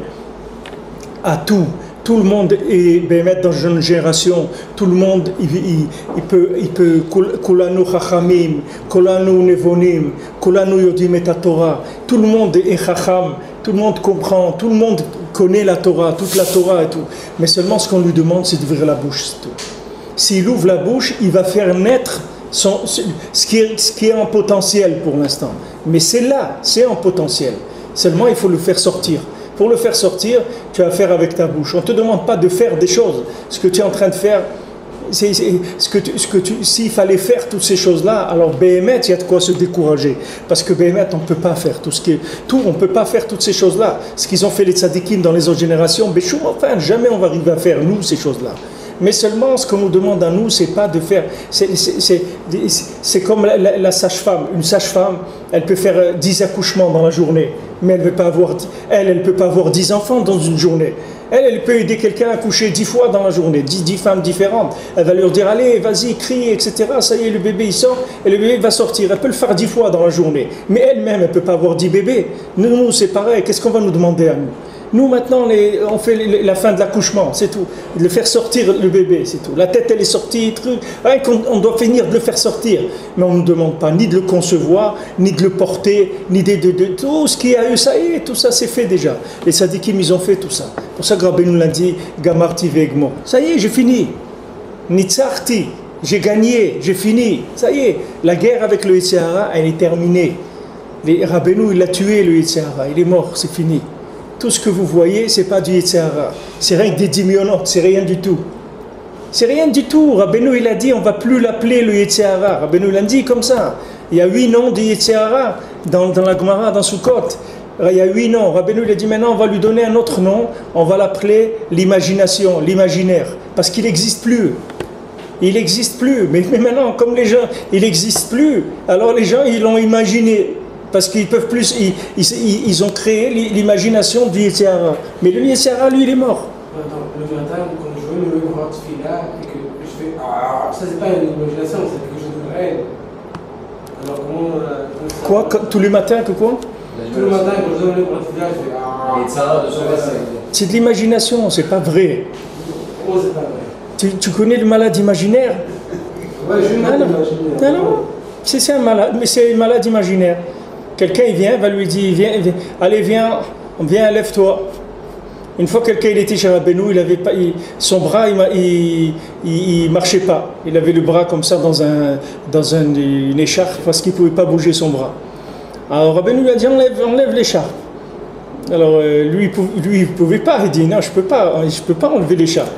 a tout. Tout le monde est bémet dans une génération. Tout le monde, il peut kulanu chachamim, kulanu nevonim, kulanu yodim et Torah. Tout le monde est chacham. Tout le monde comprend. Tout le monde connaît la Torah, toute la Torah et tout. Mais seulement ce qu'on lui demande, c'est d'ouvrir la bouche, c'est tout. S'il ouvre la bouche, il va faire naître ce qui est en potentiel pour l'instant. Mais c'est là, c'est en potentiel. Seulement, il faut le faire sortir. Pour le faire sortir, tu vas faire avec ta bouche. On ne te demande pas de faire des choses. Ce que tu es en train de faire, s'il fallait faire toutes ces choses-là, alors Béhémet, il y a de quoi se décourager. Parce que Béhémet, on ne peut pas faire on ne peut pas faire toutes ces choses-là. Ce qu'ils ont fait les tzadikim dans les autres générations, Béchoum, enfin, jamais on va arriver à faire, nous, ces choses-là. Mais seulement, ce qu'on nous demande à nous, c'est pas de faire... C'est comme la sage-femme. Une sage-femme, elle peut faire 10 accouchements dans la journée, mais elle ne peut pas avoir 10 enfants dans une journée. Elle peut aider quelqu'un à coucher 10 fois dans la journée, 10 femmes différentes. Elle va leur dire, allez, vas-y, crie, etc. Ça y est, le bébé, il sort, et le bébé va sortir. Elle peut le faire 10 fois dans la journée. Mais elle-même, elle ne peut pas avoir 10 bébés. Nous, c'est pareil. Qu'est-ce qu'on va nous demander à nous? Nous, maintenant, on fait la fin de l'accouchement, c'est tout. De le faire sortir le bébé, c'est tout. La tête, elle est sortie, truc. On doit finir de le faire sortir. Mais on ne nous demande pas ni de le concevoir, ni de le porter, ni de tout ce qu'il y a eu, ça y est, tout ça, c'est fait déjà. Les sadikim, ils ont fait tout ça. Pour ça que Rabbi nous l'a dit, Gamarti vegmo. Ça y est, j'ai fini. Nitzarti, j'ai gagné, j'ai fini. Ça y est, la guerre avec le Yetzer Hara, elle est terminée. Rabbeinu, il a tué le Yetzer Hara, il est mort, c'est fini. Tout ce que vous voyez, c'est pas du Yetzer Hara. C'est rien que des dimionotes, c'est rien du tout. C'est rien du tout. Rabbeinu, il a dit, on ne va plus l'appeler le Yetzer Hara. Rabbeinu l'a dit comme ça. Il y a 8 noms du Yetzer Hara dans la Gemara, dans Sukkot. Il y a 8 noms. Rabbeinu, il a dit, maintenant, on va lui donner un autre nom. On va l'appeler l'imagination, l'imaginaire. Parce qu'il n'existe plus. Il n'existe plus. Mais maintenant, comme les gens, il n'existe plus. Alors les gens, ils l'ont imaginé. Parce qu'ils peuvent plus, ils ont créé l'imagination du Yetzer Hara. Mais le Yetzer Hara, lui, il est mort. Le matin, quand je veux me voir Tfila et que je fais ah, ça c'est pas une imagination, c'est quelque chose de réel. Alors comment quoi tous les matins que quoi? Tous les matins, quand je veux me voir Tfila, je fais ah. Yetzer Hara, c'est de l'imagination, c'est pas vrai. Oh, c'est pas vrai. Tu connais le malade imaginaire? Ouais, je suis malade imaginaire. Non, c'est un malade, mais c'est un malade imaginaire. Quelqu'un il vient, va lui dire, allez viens, lève-toi. Une fois quelqu'un il était chez Rabbeinu, son bras il marchait pas. Il avait le bras comme ça dans une écharpe parce qu'il pouvait pas bouger son bras. Alors Rabbeinu lui a dit enlève l'écharpe. Alors lui, il pouvait pas. Il dit non, je peux pas enlever l'écharpe.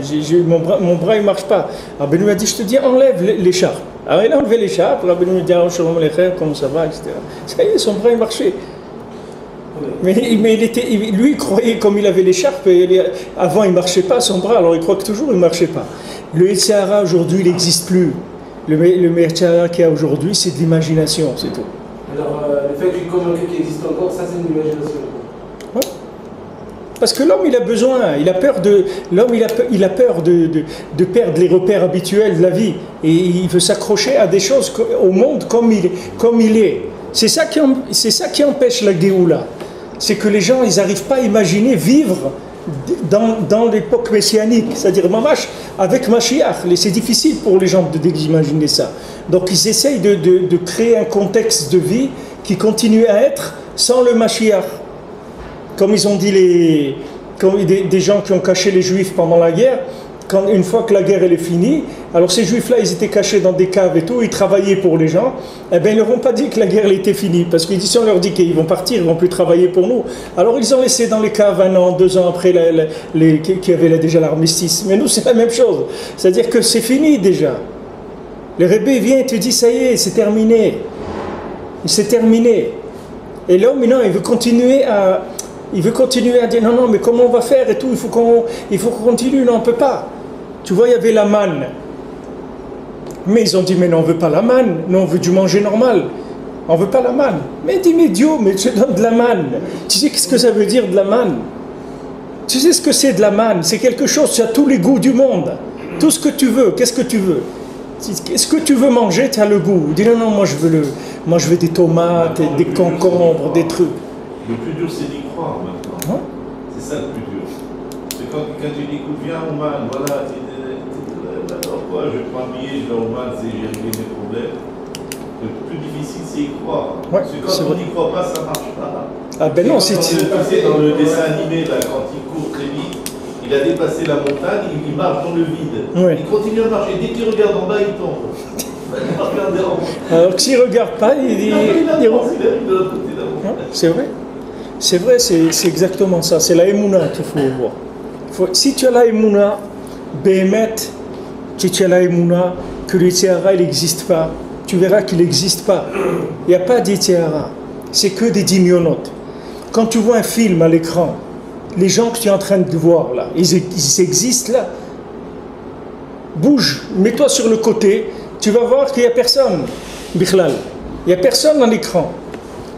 Mon bras il marche pas. Rabbeinu lui a dit, je te dis, enlève l'écharpe. Alors il a enlevé l'écharpe. Rabbeinu lui a dit, ah, shalom aleichem, comment ça va, etc. Ça y est, son bras il marchait. Mais lui il croyait comme il avait l'écharpe. Avant il marchait pas son bras, alors il croit que toujours il marchait pas. Le Yetzer Hara aujourd'hui il n'existe plus. Le Yetzer Hara qu'il y a aujourd'hui, c'est de l'imagination, c'est tout. Alors le fait qu'il convaincu qu'il existe encore, ça c'est une imagination. Ouais. Parce que l'homme il a besoin, il a peur de perdre les repères habituels de la vie et il veut s'accrocher à des choses au monde comme il est. C'est ça qui empêche la Géoula. C'est que les gens ils n'arrivent pas à imaginer vivre dans l'époque messianique, c'est-à-dire Mamash avec Mashiach. C'est difficile pour les gens d'imaginer ça. Donc ils essayent de créer un contexte de vie qui continue à être sans le Mashiach. Comme ils ont dit des gens qui ont caché les Juifs pendant la guerre, une fois que la guerre elle est finie, alors ces Juifs-là, ils étaient cachés dans des caves et tout, ils travaillaient pour les gens, eh bien ils leur ont pas dit que la guerre elle était finie, parce qu'ils si on leur dit qu'ils vont partir, ils vont plus travailler pour nous, alors ils ont laissé dans les caves 1 an, 2 ans après qui avait déjà l'armistice. Mais nous c'est la même chose, c'est-à-dire que c'est fini déjà. Le Rebbe vient et te dit ça y est, c'est terminé, c'est terminé. Et l'homme maintenant il veut continuer à dire non mais comment on va faire et tout, il faut qu'on continue, non on peut pas. Tu vois, il y avait la manne. Mais ils ont dit mais non on veut pas la manne, non on veut du manger normal. On veut pas la manne. Mais dis mais Dieu, mais tu donnes de la manne. Tu sais qu'est-ce que ça veut dire de la manne? Tu sais ce que c'est de la manne? C'est quelque chose, tu as tous les goûts du monde. Tout ce que tu veux, qu'est-ce que tu veux? Est-ce que tu veux manger, tu as le goût. Dis non, moi je veux des tomates, des concombres, des trucs. Le plus dur c'est d'y croire maintenant. C'est ça le plus dur. C'est quand tu dis écoute, viens au mal, voilà, alors quoi, je prends un billet, je vais au mal, j'ai réglé mes problèmes. Le plus difficile c'est y croire. Parce que quand on n'y croit pas, ça ne marche pas. Ah ben non, c'est dans le dessin animé, là, quand il court très vite, il a dépassé la montagne, il marche dans le vide. Oui. Il continue à marcher, dès qu'il regarde en bas, il tombe. Alors que s'il ne regarde pas, il c'est vrai. C'est vrai, c'est exactement ça. C'est la Emouna qu'il faut voir. Si tu as la Emouna, Béhémet, si tu as la Emouna, que le Yetzer Hara, il n'existe pas, tu verras qu'il n'existe pas. Il n'y a pas de Yetzer Hara. C'est que des dimyonotes. Quand tu vois un film à l'écran, les gens que tu es en train de voir là, ils existent là. Bouge, mets-toi sur le côté, tu vas voir qu'il n'y a personne. Bichlal. Il n'y a personne dans l'écran.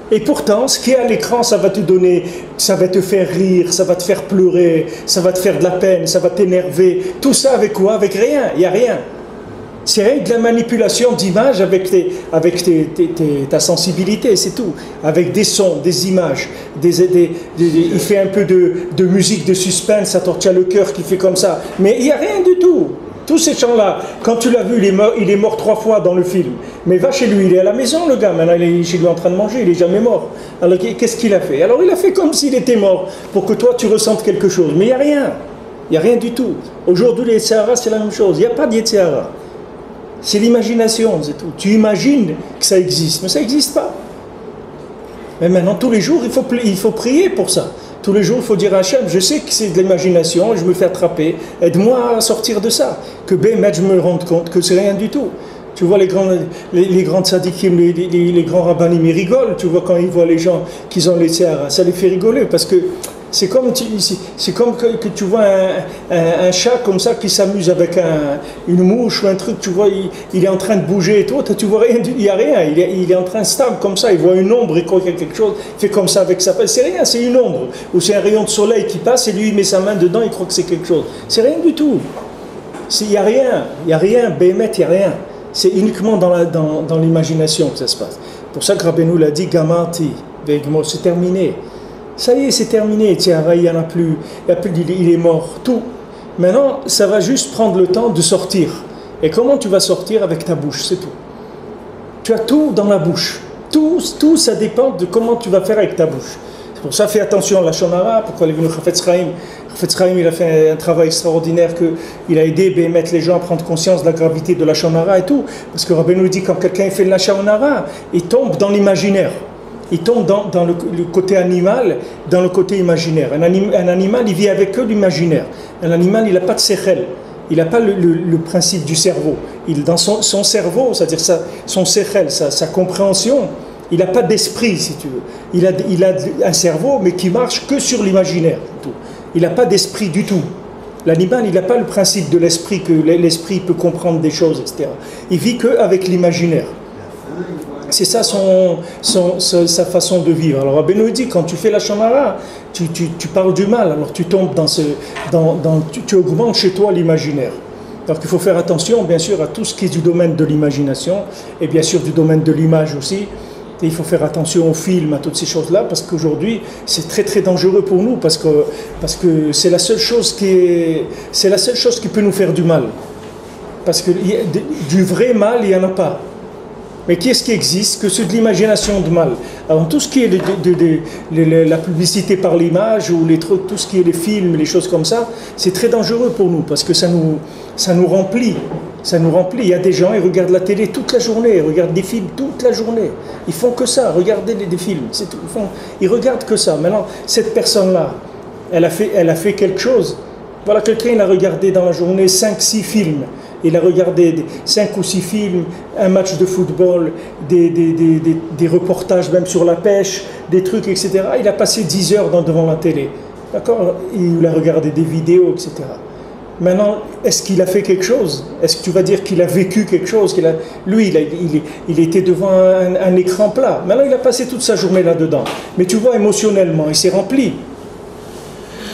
Et pourtant, ce qui est à l'écran, ça va te donner, ça va te faire rire, ça va te faire pleurer, ça va te faire de la peine, ça va t'énerver. Tout ça avec quoi? Avec rien, il n'y a rien. C'est rien que de la manipulation d'images avec ta sensibilité, c'est tout. Avec des sons, des images, il fait un peu de musique de suspense, ça torture le cœur qui fait comme ça. Mais il n'y a rien du tout. Tous ces chants-là, quand tu l'as vu, il est mort 3 fois dans le film. Mais va chez lui, il est à la maison, le gars. Maintenant, il est chez lui en train de manger, il n'est jamais mort. Alors, qu'est-ce qu'il a fait? Alors, il a fait comme s'il était mort, pour que toi, tu ressentes quelque chose. Mais il n'y a rien. Il n'y a rien du tout. Aujourd'hui, les Yetzer Hara, c'est la même chose. Il n'y a pas de Yetzer Hara. C'est l'imagination, c'est tout. Tu imagines que ça existe, mais ça n'existe pas. Mais maintenant, tous les jours, il faut prier pour ça. Tous les jours, il faut dire à Hachem, je sais que c'est de l'imagination, je me fais attraper, aide-moi à sortir de ça. Que Béhémet, je me rende compte que c'est rien du tout. Tu vois les grands tzadikim, les grands rabbinim, ils rigolent, tu vois, quand ils voient les gens qui ont les Yetzer Hara, ça les fait rigoler, parce que c'est comme que tu vois un chat comme ça qui s'amuse avec une mouche ou un truc, tu vois, il est en train de bouger et tout, tu vois rien, il n'y a rien, il est en train de stable comme ça, il voit une ombre, il croit qu'il y a quelque chose, il fait comme ça avec sa paille, c'est rien, c'est une ombre, ou c'est un rayon de soleil qui passe et lui il met sa main dedans, il croit que c'est quelque chose, c'est rien du tout, il n'y a rien, Béhémet, il n'y a rien, c'est uniquement dans l'imagination que ça se passe. Pour ça que Rabbeinu l'a dit, Gamarti, c'est terminé. Ça y est, c'est terminé, il n'y en a plus, il est mort, tout. Maintenant, ça va juste prendre le temps de sortir. Et comment tu vas sortir? Avec ta bouche, c'est tout. Tu as tout dans la bouche. Tout, ça dépend de comment tu vas faire avec ta bouche. C'est pour ça, fais attention à la Lashon Hara, pourquoi il est venu Chafetz Chaim. Chafetz Chaim, il a fait un travail extraordinaire, il a aidé Béhémet les gens à prendre conscience de la gravité de la Lashon Hara et tout. Parce que Rabbeinu dit, quand quelqu'un fait de la Lashon Hara, il tombe dans l'imaginaire. Il tombe dans le côté animal, dans le côté imaginaire. Un animal, il vit avec eux l'imaginaire. Un animal, il n'a pas de sechel. Il n'a pas le principe du cerveau. Dans son cerveau, c'est-à-dire son sechel, sa compréhension, il n'a pas d'esprit, si tu veux. Il a un cerveau, mais qui marche que sur l'imaginaire. Il n'a pas d'esprit du tout. L'animal, il n'a pas le principe de l'esprit, que l'esprit peut comprendre des choses, etc. Il vit qu'avec l'imaginaire. C'est ça sa façon de vivre. Alors Rabbeinu dit, quand tu fais la Shonara, tu parles du mal, alors tu tombes tu augmentes chez toi l'imaginaire. Donc il faut faire attention, bien sûr, à tout ce qui est du domaine de l'imagination, et bien sûr du domaine de l'image aussi. Et il faut faire attention aux films, à toutes ces choses-là, parce qu'aujourd'hui, c'est très très dangereux pour nous, parce que c'est la seule chose qui peut nous faire du mal. Parce que du vrai mal, il n'y en a pas. Mais qu'est-ce qui existe que c'est de l'imagination de mal? Alors tout ce qui est la publicité par l'image, ou les trucs, tout ce qui est les films, les choses comme ça, c'est très dangereux pour nous, parce que ça nous remplit. Ça nous remplit. Il y a des gens, ils regardent la télé toute la journée, ils regardent des films toute la journée. Ils font que ça, regarder des films, c'est tout. Ils regardent que ça. Maintenant, cette personne-là, elle a fait quelque chose. Voilà, quelqu'un, il a regardé dans la journée 5-6 films. Il a regardé 5 ou 6 films, un match de football, des reportages même sur la pêche, des trucs, etc. Il a passé 10 heures devant la télé. D'accord? Il a regardé des vidéos, etc. Maintenant, est-ce qu'il a fait quelque chose? Est-ce que tu vas dire qu'il a vécu quelque chose? Lui, il était devant un écran plat. Maintenant, il a passé toute sa journée là-dedans. Mais tu vois, émotionnellement, il s'est rempli.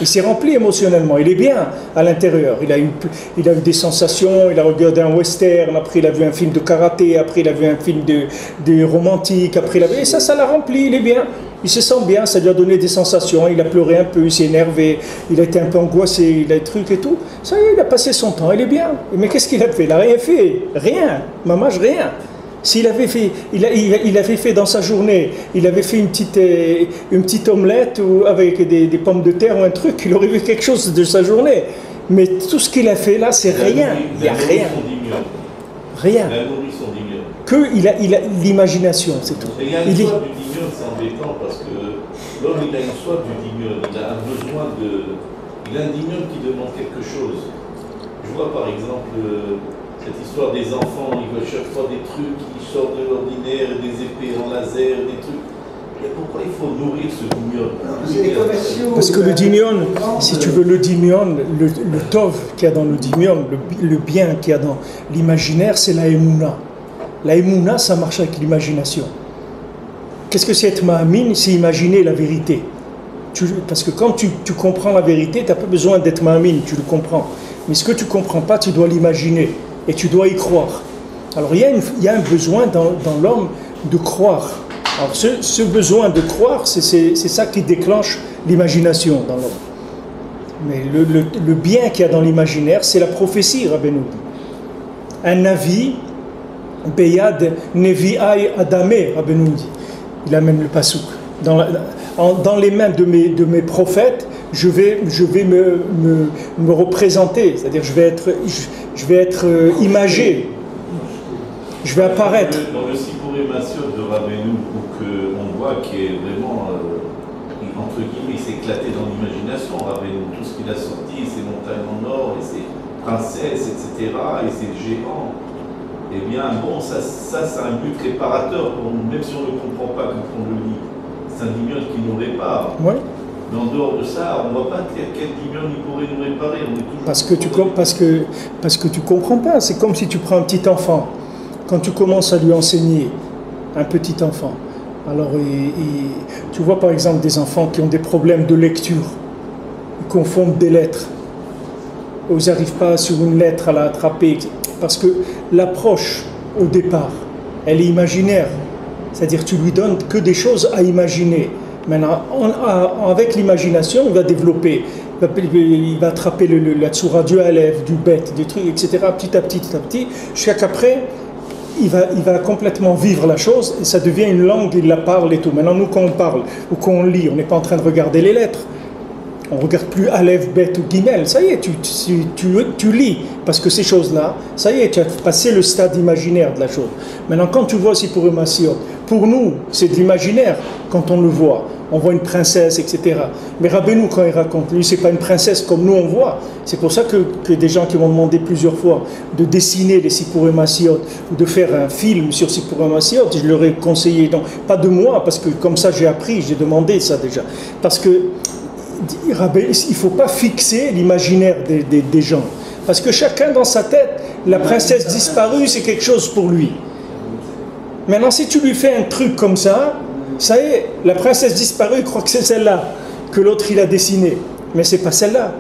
Il s'est rempli émotionnellement, il est bien à l'intérieur. Il a eu des sensations, il a regardé un western, après il a vu un film de karaté, après il a vu un film de romantique, après il a vu... Et ça l'a rempli, il est bien. Il se sent bien, ça lui a donné des sensations, il a pleuré un peu, il s'est énervé, il a été un peu angoissé, il a des trucs et tout. Ça y est, il a passé son temps, il est bien. Mais qu'est-ce qu'il a fait? Il n'a rien fait, rien. Mamage, rien. S'il avait fait, il avait fait dans sa journée, il avait fait une petite omelette avec des pommes de terre ou un truc, il aurait vu quelque chose de sa journée. Mais tout ce qu'il a fait là, c'est rien. Il n'y a rien. Rien. Il a l'imagination, c'est tout. Il y a une soif du dignol, c'est embêtant parce que l'homme il a une soif du dignol, il a un besoin il a un dignol qui demande quelque chose. Je vois par exemple cette histoire des enfants, ils veulent chaque fois des trucs qui sortent de l'ordinaire, des épées en laser, des trucs. Et pourquoi il faut nourrir ce dimion? Parce que le dimion, si tu veux, le dimion, le tov qu'il y a dans le dimion, le bien qu'il y a dans l'imaginaire, c'est la émouna. La émouna, ça marche avec l'imagination. Qu'est-ce que c'est être ma'amin? C'est imaginer la vérité. Parce que quand tu comprends la vérité, tu n'as pas besoin d'être ma'amin, tu le comprends. Mais ce que tu ne comprends pas, tu dois l'imaginer. Et tu dois y croire. Alors il y a un besoin dans l'homme de croire. Alors ce besoin de croire, c'est ça qui déclenche l'imagination dans l'homme. Mais le bien qu'il y a dans l'imaginaire, c'est la prophétie, Rabbeinu dit. Un avis, Beyad Nevi'ai Adamé, Rabbeinu dit. Il amène le pasouk. Dans les mains de mes prophètes, je vais me représenter, c'est-à-dire je vais être imagé, je vais apparaître. Dans le Sipouré Massiot de Rabbeinu, où on voit qu'il est vraiment, entre guillemets, il s'est éclaté dans l'imagination, Rabbeinu, tout ce qu'il a sorti, ses montagnes en or, et ses princesses, etc., et ses géants. Eh bien, bon, ça c'est un but réparateur, même si on ne le comprend pas quand on le lit. C'est un dimion qui nous répare. Ouais. Mais en dehors de ça, on ne voit pas quel dimion il pourrait nous réparer. On est toujours parce que tu comprends pas. C'est comme si tu prends un petit enfant. Quand tu commences à lui enseigner, un petit enfant, alors tu vois par exemple des enfants qui ont des problèmes de lecture. Ils confondent des lettres. Ils n'arrivent pas sur une lettre à la attraper. Parce que l'approche, au départ, elle est imaginaire. C'est-à-dire tu lui donnes que des choses à imaginer. Maintenant, avec l'imagination, il va développer, il va attraper la tsura du Aleph, du Bet, des trucs, etc. Petit à petit, jusqu'à qu'après, il va complètement vivre la chose et ça devient une langue, il la parle et tout. Maintenant, nous, quand on parle ou quand on lit, on n'est pas en train de regarder les lettres. On ne regarde plus Aleph, Bet ou Gimel. Ça y est, tu lis. Parce que ces choses-là, ça y est, tu as passé le stade imaginaire de la chose. Maintenant, quand tu vois aussi pour Massiot, Pour nous, c'est de l'imaginaire quand on le voit. On voit une princesse, etc. Mais Rabbeinu, quand il raconte, lui, c'est pas une princesse comme nous on voit. C'est pour ça que des gens qui m'ont demandé plusieurs fois de dessiner les Sipurim Massiot ou de faire un film sur Sipurim Massiot, je leur ai conseillé, donc pas de moi, parce que comme ça j'ai appris, j'ai demandé ça déjà. Parce que il ne faut pas fixer l'imaginaire des gens. Parce que chacun dans sa tête, la princesse disparue, c'est quelque chose pour lui. Maintenant, si tu lui fais un truc comme ça y est, la princesse disparue, il croit que c'est celle-là que l'autre il a dessinée. Mais c'est pas celle-là.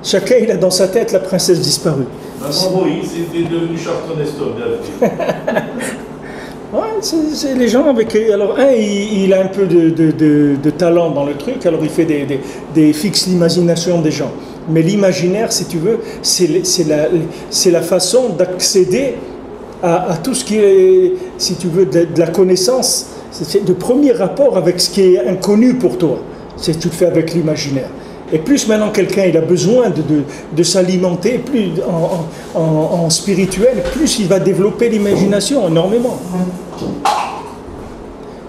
Chacun il a dans sa tête la princesse disparue. Maman Moïse était devenu Charlton Heston. Ouais, c'est les gens avec... Alors il a un peu de talent dans le truc, alors il fait des fixes l'imagination des gens. Mais l'imaginaire, si tu veux, c'est la façon d'accéder à tout ce qui est, si tu veux, de la connaissance. C'est de premier rapport avec ce qui est inconnu pour toi. C'est tu le fais avec l'imaginaire. Et plus maintenant quelqu'un il a besoin de s'alimenter, plus en spirituel, plus il va développer l'imagination énormément.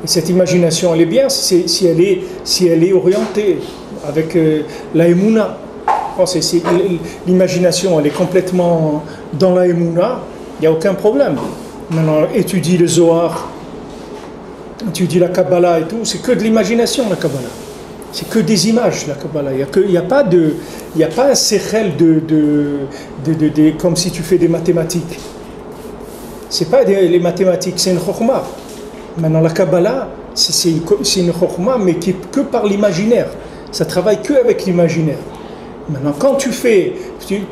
Et cette imagination, elle est bien si elle est orientée avec la Emouna. L'imagination, elle est complètement dans la Emouna, il n'y a aucun problème. Maintenant, étudie le Zohar, étudie la Kabbalah et tout, c'est que de l'imagination la Kabbalah. C'est que des images la Kabbalah. Il n'y a pas un sechel comme si tu fais des mathématiques. C'est pas les mathématiques, c'est une chokhma. Maintenant la Kabbalah, c'est une chokhma, mais qui est que par l'imaginaire. Ça travaille que avec l'imaginaire. Maintenant, quand tu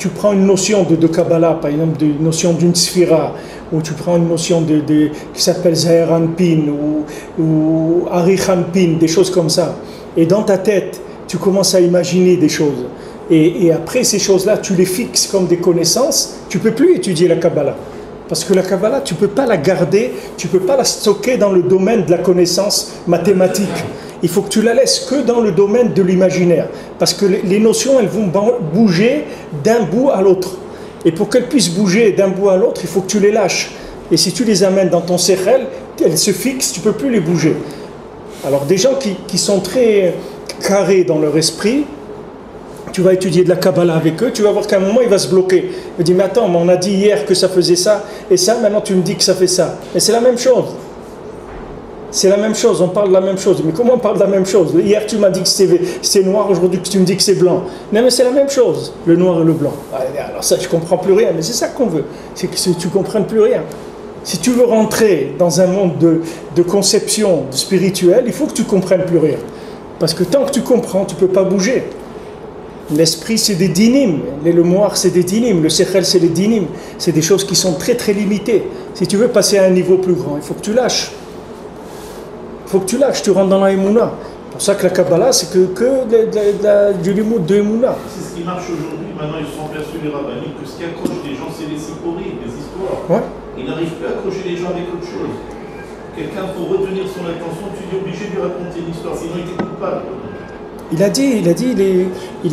prends une notion de Kabbalah, par exemple, une notion d'une sphira, ou tu prends une notion qui s'appelle Zahir Anpin ou Arich Anpin, des choses comme ça, et dans ta tête, tu commences à imaginer des choses, et après ces choses-là, tu les fixes comme des connaissances, tu ne peux plus étudier la Kabbalah. Parce que la Kabbalah, tu ne peux pas la garder, tu ne peux pas la stocker dans le domaine de la connaissance mathématique. Il faut que tu la laisses que dans le domaine de l'imaginaire. Parce que les notions, elles vont bouger d'un bout à l'autre. Et pour qu'elles puissent bouger d'un bout à l'autre, il faut que tu les lâches. Et si tu les amènes dans ton sechel, elles se fixent, tu ne peux plus les bouger. Alors des gens qui sont très carrés dans leur esprit, tu vas étudier de la Kabbalah avec eux, tu vas voir qu'à un moment il va se bloquer. Il va dire, mais attends, on a dit hier que ça faisait ça et ça, maintenant tu me dis que ça fait ça. Mais c'est la même chose. C'est la même chose, on parle de la même chose. Mais comment on parle de la même chose? Hier tu m'as dit que c'est noir, aujourd'hui tu me dis que c'est blanc. Non mais c'est la même chose, le noir et le blanc. Alors ça je ne comprends plus rien, mais c'est ça qu'on veut, c'est que tu ne comprennes plus rien. Si tu veux rentrer dans un monde de conception spirituelle, il faut que tu ne comprennes plus rien. Parce que tant que tu comprends, tu ne peux pas bouger. L'esprit c'est des dinim, les mémoires c'est des dinim, le sechel c'est les dinim. C'est des choses qui sont très très limitées. Si tu veux passer à un niveau plus grand, il faut que tu lâches. Il faut que tu lâches, tu rentres dans la Emouna. C'est pour ça que la Kabbalah, c'est que du limoud de Emouna. C'est ce qui marche aujourd'hui. Maintenant, ils sont perçus les rabbiniques que ce qui accroche les gens, c'est les siporim, les histoires. Ouais. Ils n'arrivent plus à accrocher les gens avec autre chose. Quelqu'un, pour retenir son attention, tu es obligé de lui raconter une histoire, sinon il t'écoute pas. Il a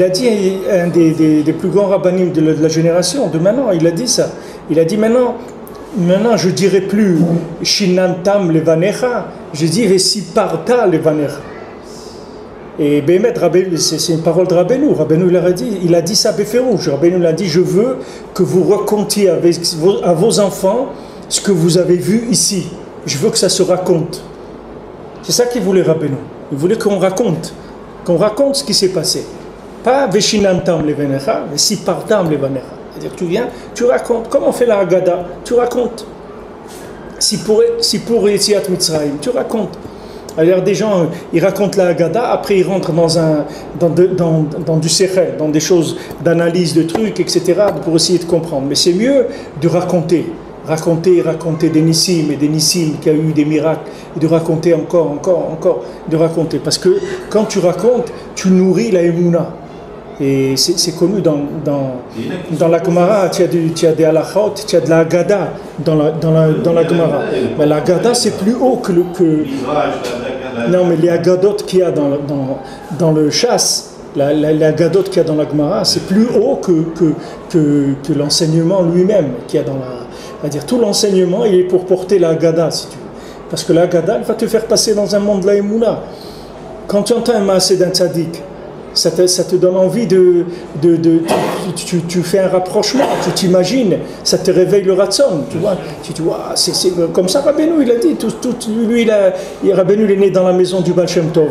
dit un des plus grands rabbinim de la génération, de maintenant, il a dit ça. Il a dit maintenant je ne dirai plus Shinantam levanecha, je dirai Siparta levanecha. Et Bémet, c'est une parole de Rabbeinu. Rabbeinu il a dit ça béférouche. Rabbeinu l'a dit, je veux que vous racontiez à vos enfants ce que vous avez vu ici. Je veux que ça se raconte. C'est ça qu'il voulait Rabbeinu. Il voulait qu'on raconte ce qui s'est passé. Pas Veshinantam levanecha, mais Sipartam levanecha. C'est-à-dire tu viens, tu racontes. Comment on fait la Haggadah? Tu racontes. Si pour Yetziat Mitzrayim, tu racontes. Alors des gens, ils racontent la Haggadah, après ils rentrent dans du sechel, dans des choses d'analyse de trucs, etc., pour essayer de comprendre. Mais c'est mieux de raconter des nissim et des nissim qui a eu des miracles, et de raconter encore, de raconter. Parce que quand tu racontes, tu nourris la Emouna. Et c'est connu dans la Gemara, tu as des halachot, tu as de la Haggadah dans la Gemara. Mais la Haggadah c'est plus haut que non, mais les Haggadot qu'il y a dans le chasse, les Haggadot qu'il y a dans la Gemara, c'est plus haut que l'enseignement lui-même qu'il y a dans la... C'est-à-dire tout l'enseignement il est pour porter la Haggadah, si tu veux. Parce que la Gada, elle va te faire passer dans un monde de la Emouna. Quand tu entends un maasé d'un tzaddik, ça te donne envie tu fais un rapprochement, tu t'imagines, ça te réveille le ratson, tu vois. Tu vois, c'est comme ça, Rabbeinu, il a dit, Rabbeinu, il est né dans la maison du Baal Shem Tov.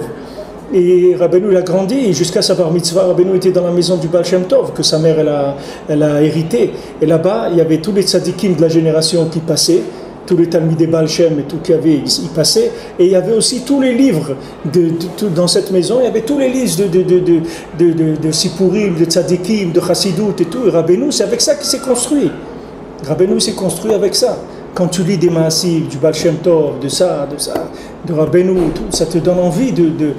Et Rabbeinu, il a grandi, et jusqu'à sa bar mitzvah, Rabbeinu était dans la maison du Baal Shem Tov, que sa mère, elle a hérité. Et là-bas, il y avait tous les tzadikim de la génération qui passaient, tous les Talmidei Baal Shem et tout qui y passaient, et il y avait aussi tous les livres dans cette maison, il y avait tous les livres de Sipurim, de Tzadikim, de Chassidut et tout, et Rabbeinu, c'est avec ça qu'il s'est construit. Rabbeinu s'est construit avec ça. Quand tu lis des maassim, du Baal Shem Tov, de de Rabbeinu, tout, ça te donne envie de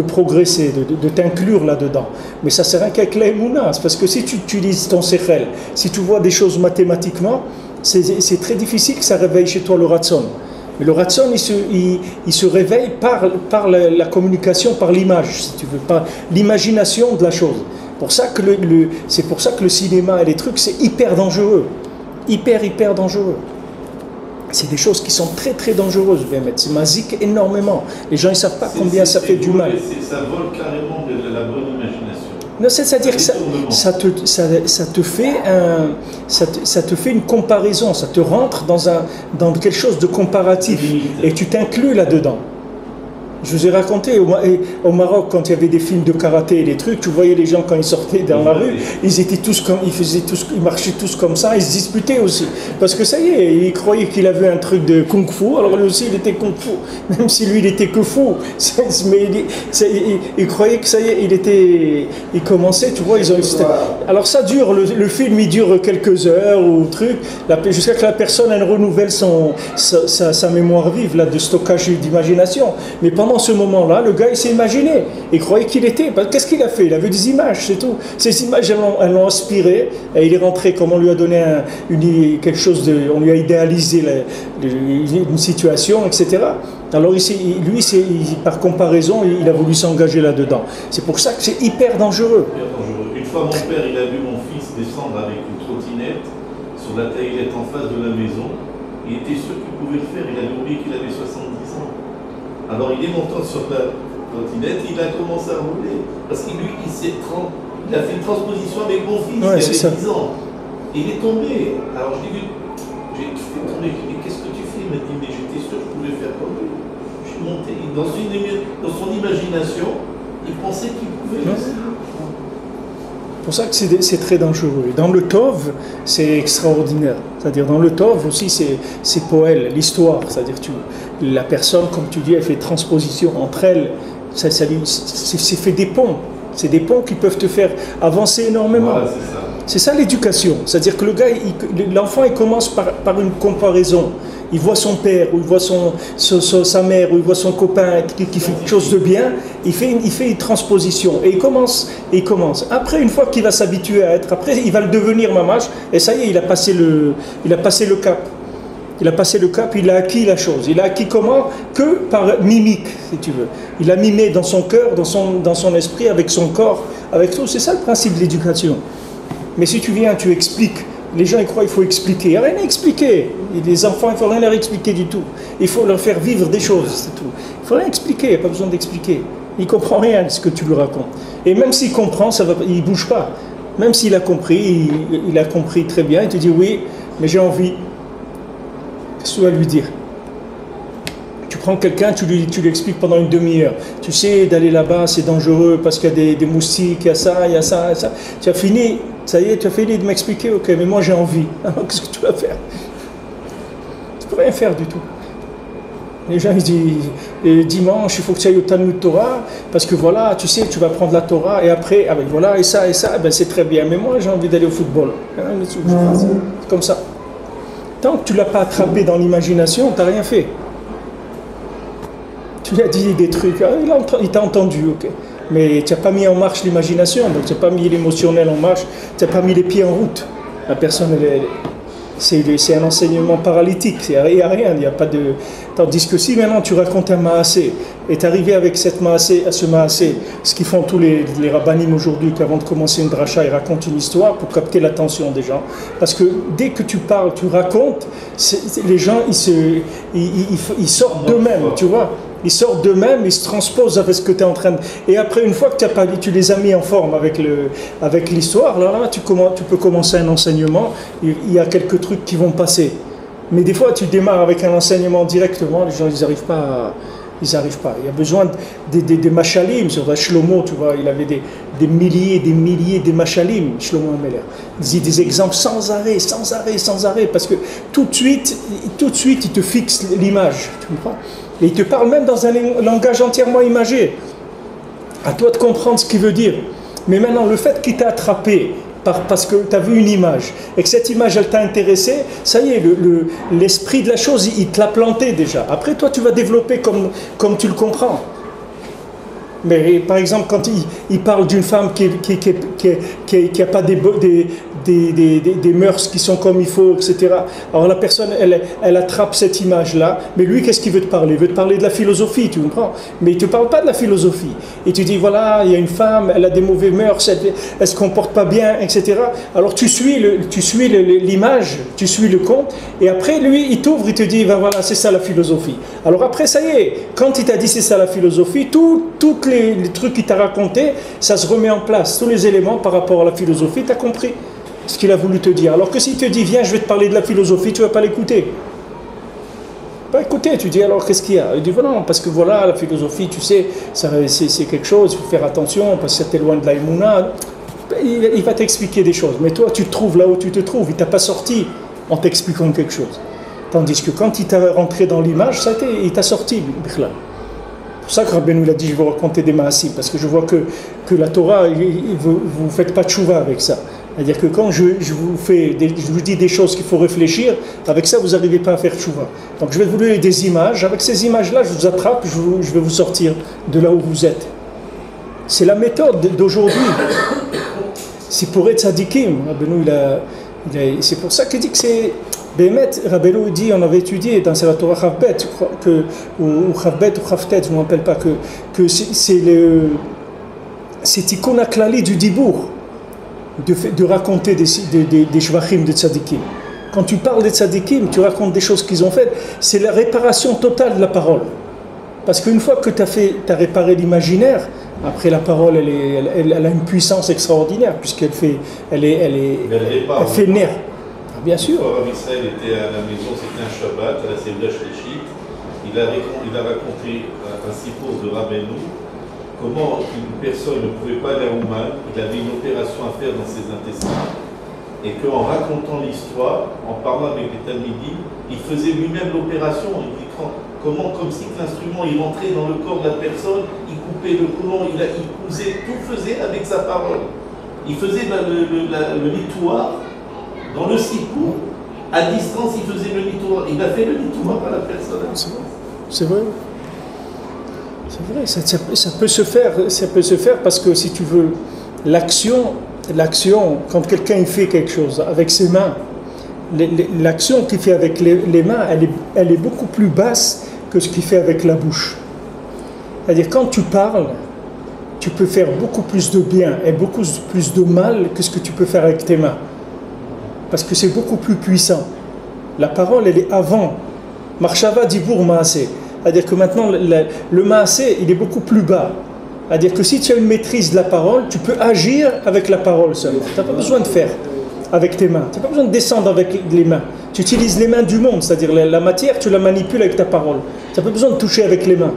progresser, de t'inclure là-dedans. Mais ça ne sert à rien qu'avec l'Emouna, parce que si tu utilises ton sechel, si tu vois des choses mathématiquement, c'est très difficile que ça réveille chez toi le ratson. Mais le ratson, il se réveille par la communication, par l'image, si tu veux, par l'imagination de la chose. C'est pour ça que le cinéma et les trucs, c'est hyper dangereux. Hyper dangereux. C'est des choses qui sont très très dangereuses, c'est mazik énormément. Les gens ne savent pas combien ça fait du mal. Ça vole carrément de la bonne imagination. Non, c'est-à-dire que ça te fait une comparaison, ça te rentre dans quelque chose de comparatif et tu t'inclus là-dedans. Je vous ai raconté au Maroc, quand il y avait des films de karaté et des trucs, tu voyais les gens quand ils sortaient dans la rue, ils marchaient tous comme ça, ils se disputaient aussi. Parce que ça y est, ils croyaient qu'il avait un truc de kung-fu, alors lui aussi il était kung-fu, même si lui il était que fou. Mais il croyait que ça y est, il commençait, tu vois, alors ça dure, le film il dure quelques heures ou truc, jusqu'à que la personne elle renouvelle sa mémoire vive là, de stockage d'imagination. Mais pendant ce moment-là, le gars, il s'est imaginé. Il croyait qu'il était. Qu'est-ce qu'il a fait? Il a vu des images, c'est tout. Ces images, elles l'ont inspiré. Et il est rentré, comme on lui a donné quelque chose on lui a idéalisé une situation, etc. Alors lui, par comparaison, il a voulu s'engager là-dedans. C'est pour ça que c'est hyper dangereux. Une fois, mon père, il a vu mon fils descendre avec une trottinette sur la taillette en face de la maison. Il était sûr qu'il pouvait le faire. Il avait oublié qu'il avait 70 ans. Alors il est monté sur la trottinette, il a commencé à rouler. Parce que lui, il a fait une transposition avec mon fils, il avait 10 ans. Il est tombé. Alors je dis, j'ai fait tomber, je dis, qu'est-ce que tu fais? Il m'a dit, mais j'étais sûr que je pouvais faire comme lui. Je suis monté. Dans son imagination, il pensait qu'il pouvait le faire. C'est pour ça que c'est très dangereux. Et dans le Tov, c'est extraordinaire. C'est-à-dire dans le Tov aussi, c'est poël, l'histoire. C'est-à-dire la personne, comme tu dis, elle fait transposition entre elles. C'est fait des ponts. C'est des ponts qui peuvent te faire avancer énormément. Voilà, c'est ça l'éducation. C'est-à-dire que l'enfant, il commence par une comparaison. Il voit son père, ou il voit sa mère, ou il voit son copain qui fait quelque chose de bien, il fait une transposition. Et il commence. Après, une fois qu'il va s'habituer à être, après, il va le devenir mamash, et ça y est, il a passé le cap. Il a passé le cap, il a acquis la chose. Il a acquis comment? Que par mimique, si tu veux. Il a mimé dans son cœur, dans son esprit, avec son corps, avec tout. C'est ça le principe de l'éducation. Mais si tu viens, tu expliques. Les gens ils croient qu'il faut expliquer. Il n'y a rien à expliquer. Les enfants, il ne faut rien leur expliquer du tout. Il faut leur faire vivre des choses, c'est tout. Il ne faut rien expliquer, il n'y a pas besoin d'expliquer. Il ne comprend rien de ce que tu lui racontes. Et même s'il comprend, il ne bouge pas. Même s'il a compris, il a compris très bien, il te dit oui, mais j'ai envie. Qu'est-ce que tu vas lui dire? Tu prends quelqu'un, tu lui expliques pendant une demi-heure. Tu sais, d'aller là-bas, c'est dangereux parce qu'il y a des moustiques, il y a ça, il y a ça, il y a ça. Tu as fini, ça y est, tu as fini de m'expliquer, ok, mais moi j'ai envie. Alors qu'est-ce que tu vas faire? Tu ne peux rien faire du tout. Les gens ils disent, dimanche, il faut que tu ailles au Talmud Torah, parce que voilà, tu sais, tu vas prendre la Torah, et après, avec voilà, et ça, ben c'est très bien. Mais moi, j'ai envie d'aller au football. C'est comme ça. Tant que tu ne l'as pas attrapé dans l'imagination, tu n'as rien fait. Tu lui as dit des trucs, il t'a entendu, ok. Mais tu n'as pas mis en marche l'imagination, donc tu n'as pas mis l'émotionnel en marche, tu n'as pas mis les pieds en route. La personne, c'est un enseignement paralytique, il n'y a rien, il n'y a pas de... Tandis que si maintenant tu racontes un maasé, et tu es arrivé avec cette maasé, à ce maasé, ce qu'ils font tous les rabbanim aujourd'hui, qu'avant de commencer une dracha, ils racontent une histoire pour capter l'attention des gens. Parce que dès que tu parles, tu racontes, les gens, ils sortent d'eux-mêmes, tu vois. Ils sortent d'eux-mêmes, ils se transposent avec ce que tu es en train de... Et après, une fois que tu les as mis en forme avec l'histoire, là, tu peux commencer un enseignement, il y a quelques trucs qui vont passer. Mais des fois, tu démarres avec un enseignement directement, les gens, ils n'arrivent pas. Il y a besoin des machalim. Sur Shlomo, tu vois, il avait des milliers de machalim, Shlomo Ameler. Il dit des exemples sans arrêt, parce que tout de suite, il te fixe l'image, tu comprends? Et il te parle même dans un langage entièrement imagé. À toi de comprendre ce qu'il veut dire. Mais maintenant, le fait qu'il t'a attrapé parce que tu as vu une image, et que cette image, elle t'a intéressé, ça y est, l'esprit de la chose, il te l'a planté déjà. Après, toi, tu vas développer comme tu le comprends. Mais par exemple, quand il parle d'une femme qui n'a pas des mœurs qui sont comme il faut, etc. Alors la personne, elle attrape cette image-là, mais lui, qu'est-ce qu'il veut te parler? Il veut te parler de la philosophie, tu comprends? Mais il ne te parle pas de la philosophie. Et tu dis, voilà, il y a une femme, elle a des mauvais mœurs, elle ne se comporte pas bien, etc. Alors tu suis l'image, tu suis le conte, et après, lui, il t'ouvre, il te dit, ben voilà, c'est ça la philosophie. Alors après, ça y est, quand il t'a dit c'est ça la philosophie, toutes les trucs qu'il t'a raconté, ça se remet en place. Tous les éléments par rapport à la philosophie, tu as compris ce qu'il a voulu te dire. Alors que s'il te dit, viens, je vais te parler de la philosophie, tu ne vas pas l'écouter. Pas écouter, tu dis, alors qu'est-ce qu'il y a? Il dit, non, parce que voilà, la philosophie, tu sais, c'est quelque chose, il faut faire attention, parce que ça t'éloigne de la Emouna. Il va t'expliquer des choses. Mais toi, tu te trouves là où tu te trouves, il ne t'a pas sorti en t'expliquant quelque chose. Tandis que quand il t'a rentré dans l'image, il t'a sorti. C'est pour ça que Rabbeinu l'a dit, je vais vous raconter des maasim, parce que je vois que la Torah, vous ne faites pas de tchouva avec ça. C'est-à-dire que quand je vous dis des choses qu'il faut réfléchir, avec ça, vous n'arrivez pas à faire tchouva. Donc je vais vous donner des images, avec ces images-là, je vous attrape, je vais vous sortir de là où vous êtes. C'est la méthode d'aujourd'hui. C'est pour être tzadikim. Rabbeinu, c'est pour ça qu'il dit que c'est... Bémet, Rabbeinu dit, on avait étudié dans la Torah Chavbet, ou Chavbet ou Chavtet, je ne me rappelle pas, que c'est Tikkun HaKlali du Dibour, de raconter des shvachim de tzadikim. Quand tu parles des tzadikim, tu racontes des choses qu'ils ont faites, c'est la réparation totale de la parole. Parce qu'une fois que tu as réparé l'imaginaire, après la parole, elle a une puissance extraordinaire, puisqu'elle fait naîre. Bien sûr. Rabbi Israël était à la maison, c'était un Shabbat, à la Sévilla Shlichit. Il a raconté un sipour de Rabbeinu, comment une personne ne pouvait pas aller à Ouman, il avait une opération à faire dans ses intestins, et qu'en racontant l'histoire, en parlant avec les Talmidim, il faisait lui-même l'opération, il dit comme si l'instrument il rentrait dans le corps de la personne, il coupait le côlon, il cousait, tout faisait avec sa parole. Il faisait le litoir. Dans le sipour, à distance, il faisait le litoir. Il a fait le litoir à la personne. C'est vrai. C'est vrai. Ça peut se faire parce que si tu veux, l'action, quand quelqu'un fait quelque chose avec ses mains, l'action qu'il fait avec les mains, elle est beaucoup plus basse que ce qu'il fait avec la bouche. C'est-à-dire quand tu parles, tu peux faire beaucoup plus de bien et beaucoup plus de mal que ce que tu peux faire avec tes mains. Parce que c'est beaucoup plus puissant. La parole, elle est avant. Marshava Dibour Maasé. C'est-à-dire que maintenant, le Maasé, il est beaucoup plus bas. C'est-à-dire que si tu as une maîtrise de la parole, tu peux agir avec la parole seule. Tu n'as pas besoin de faire avec tes mains. Tu n'as pas besoin de descendre avec les mains. Tu utilises les mains du monde, c'est-à-dire la matière, tu la manipules avec ta parole. Tu n'as pas besoin de toucher avec les mains.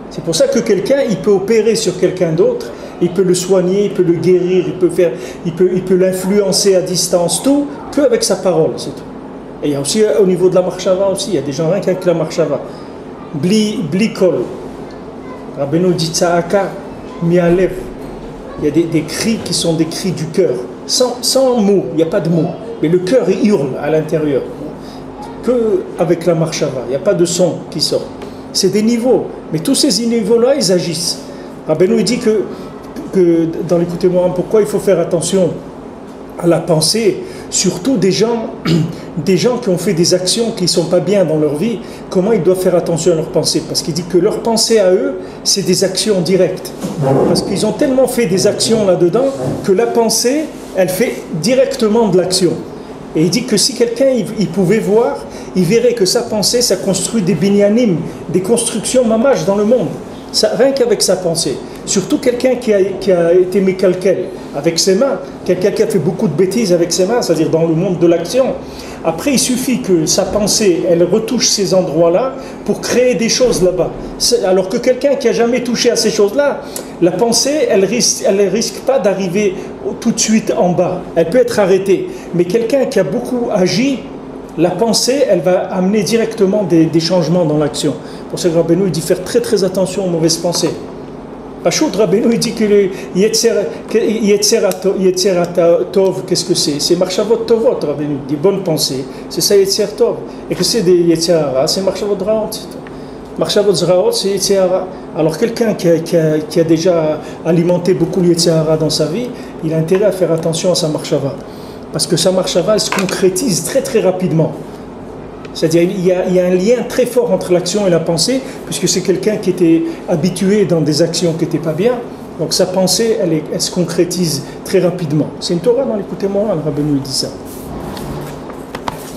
C'est pour ça que quelqu'un, il peut opérer sur quelqu'un d'autre, il peut le soigner, il peut le guérir, il peut l'influencer à distance, tout, qu'avec sa parole, c'est tout. Et il y a aussi, au niveau de la marshava aussi, il y a des gens rien qu'avec la marshava. Bli kol. Rabbeinu dit Tsa'aka mi'alev. Il y a des cris qui sont des cris du cœur, sans mots, il n'y a pas de mots. Mais le cœur, il hurle à l'intérieur. Que avec la marshava, il n'y a pas de son qui sort. C'est des niveaux, mais tous ces niveaux-là, ils agissent. Rabbeinu dit que dans l'écoutez-moi, pourquoi il faut faire attention à la pensée, surtout des gens qui ont fait des actions qui ne sont pas bien dans leur vie, comment ils doivent faire attention à leurs pensées. Parce qu'il dit que leurs pensées à eux, c'est des actions directes. Parce qu'ils ont tellement fait des actions là-dedans que la pensée, elle fait directement de l'action. Et il dit que si quelqu'un il pouvait voir, il verrait que sa pensée, ça construit des binyanim, des constructions mamash dans le monde. Ça, rien qu'avec sa pensée. Surtout quelqu'un qui a été mécalquel avec ses mains, quelqu'un qui a fait beaucoup de bêtises avec ses mains, c'est-à-dire dans le monde de l'action. Après, il suffit que sa pensée, elle retouche ces endroits-là pour créer des choses là-bas. Alors que quelqu'un qui n'a jamais touché à ces choses-là, la pensée, elle risque pas d'arriver tout de suite en bas. Elle peut être arrêtée. Mais quelqu'un qui a beaucoup agi, la pensée, elle va amener directement des changements dans l'action. Pour ça que Rabbeinu dit faire très très attention aux mauvaises pensées. Pachout, Rabbeinu il dit que le Yetzer Tov, qu'est-ce que c'est? C'est Marchavot Tovot, Rabbeinu, des bonnes pensées. C'est ça Yetzer Tov. Et que c'est des Yetzer Hara, c'est Marchavot Raot. Marchavot Raot, c'est Yetzer Hara. Alors quelqu'un qui a déjà alimenté beaucoup le Yetzer Hara dans sa vie, il a intérêt à faire attention à sa Marchava. Parce que sa Marchava, elle se concrétise très très rapidement. C'est-à-dire il y a un lien très fort entre l'action et la pensée, puisque c'est quelqu'un qui était habitué dans des actions qui n'étaient pas bien, donc sa pensée, elle se concrétise très rapidement. C'est une Torah dans l'écoute moral, le Rabbeinu dit ça.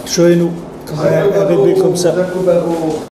Shoez-nous, un bébé comme ça.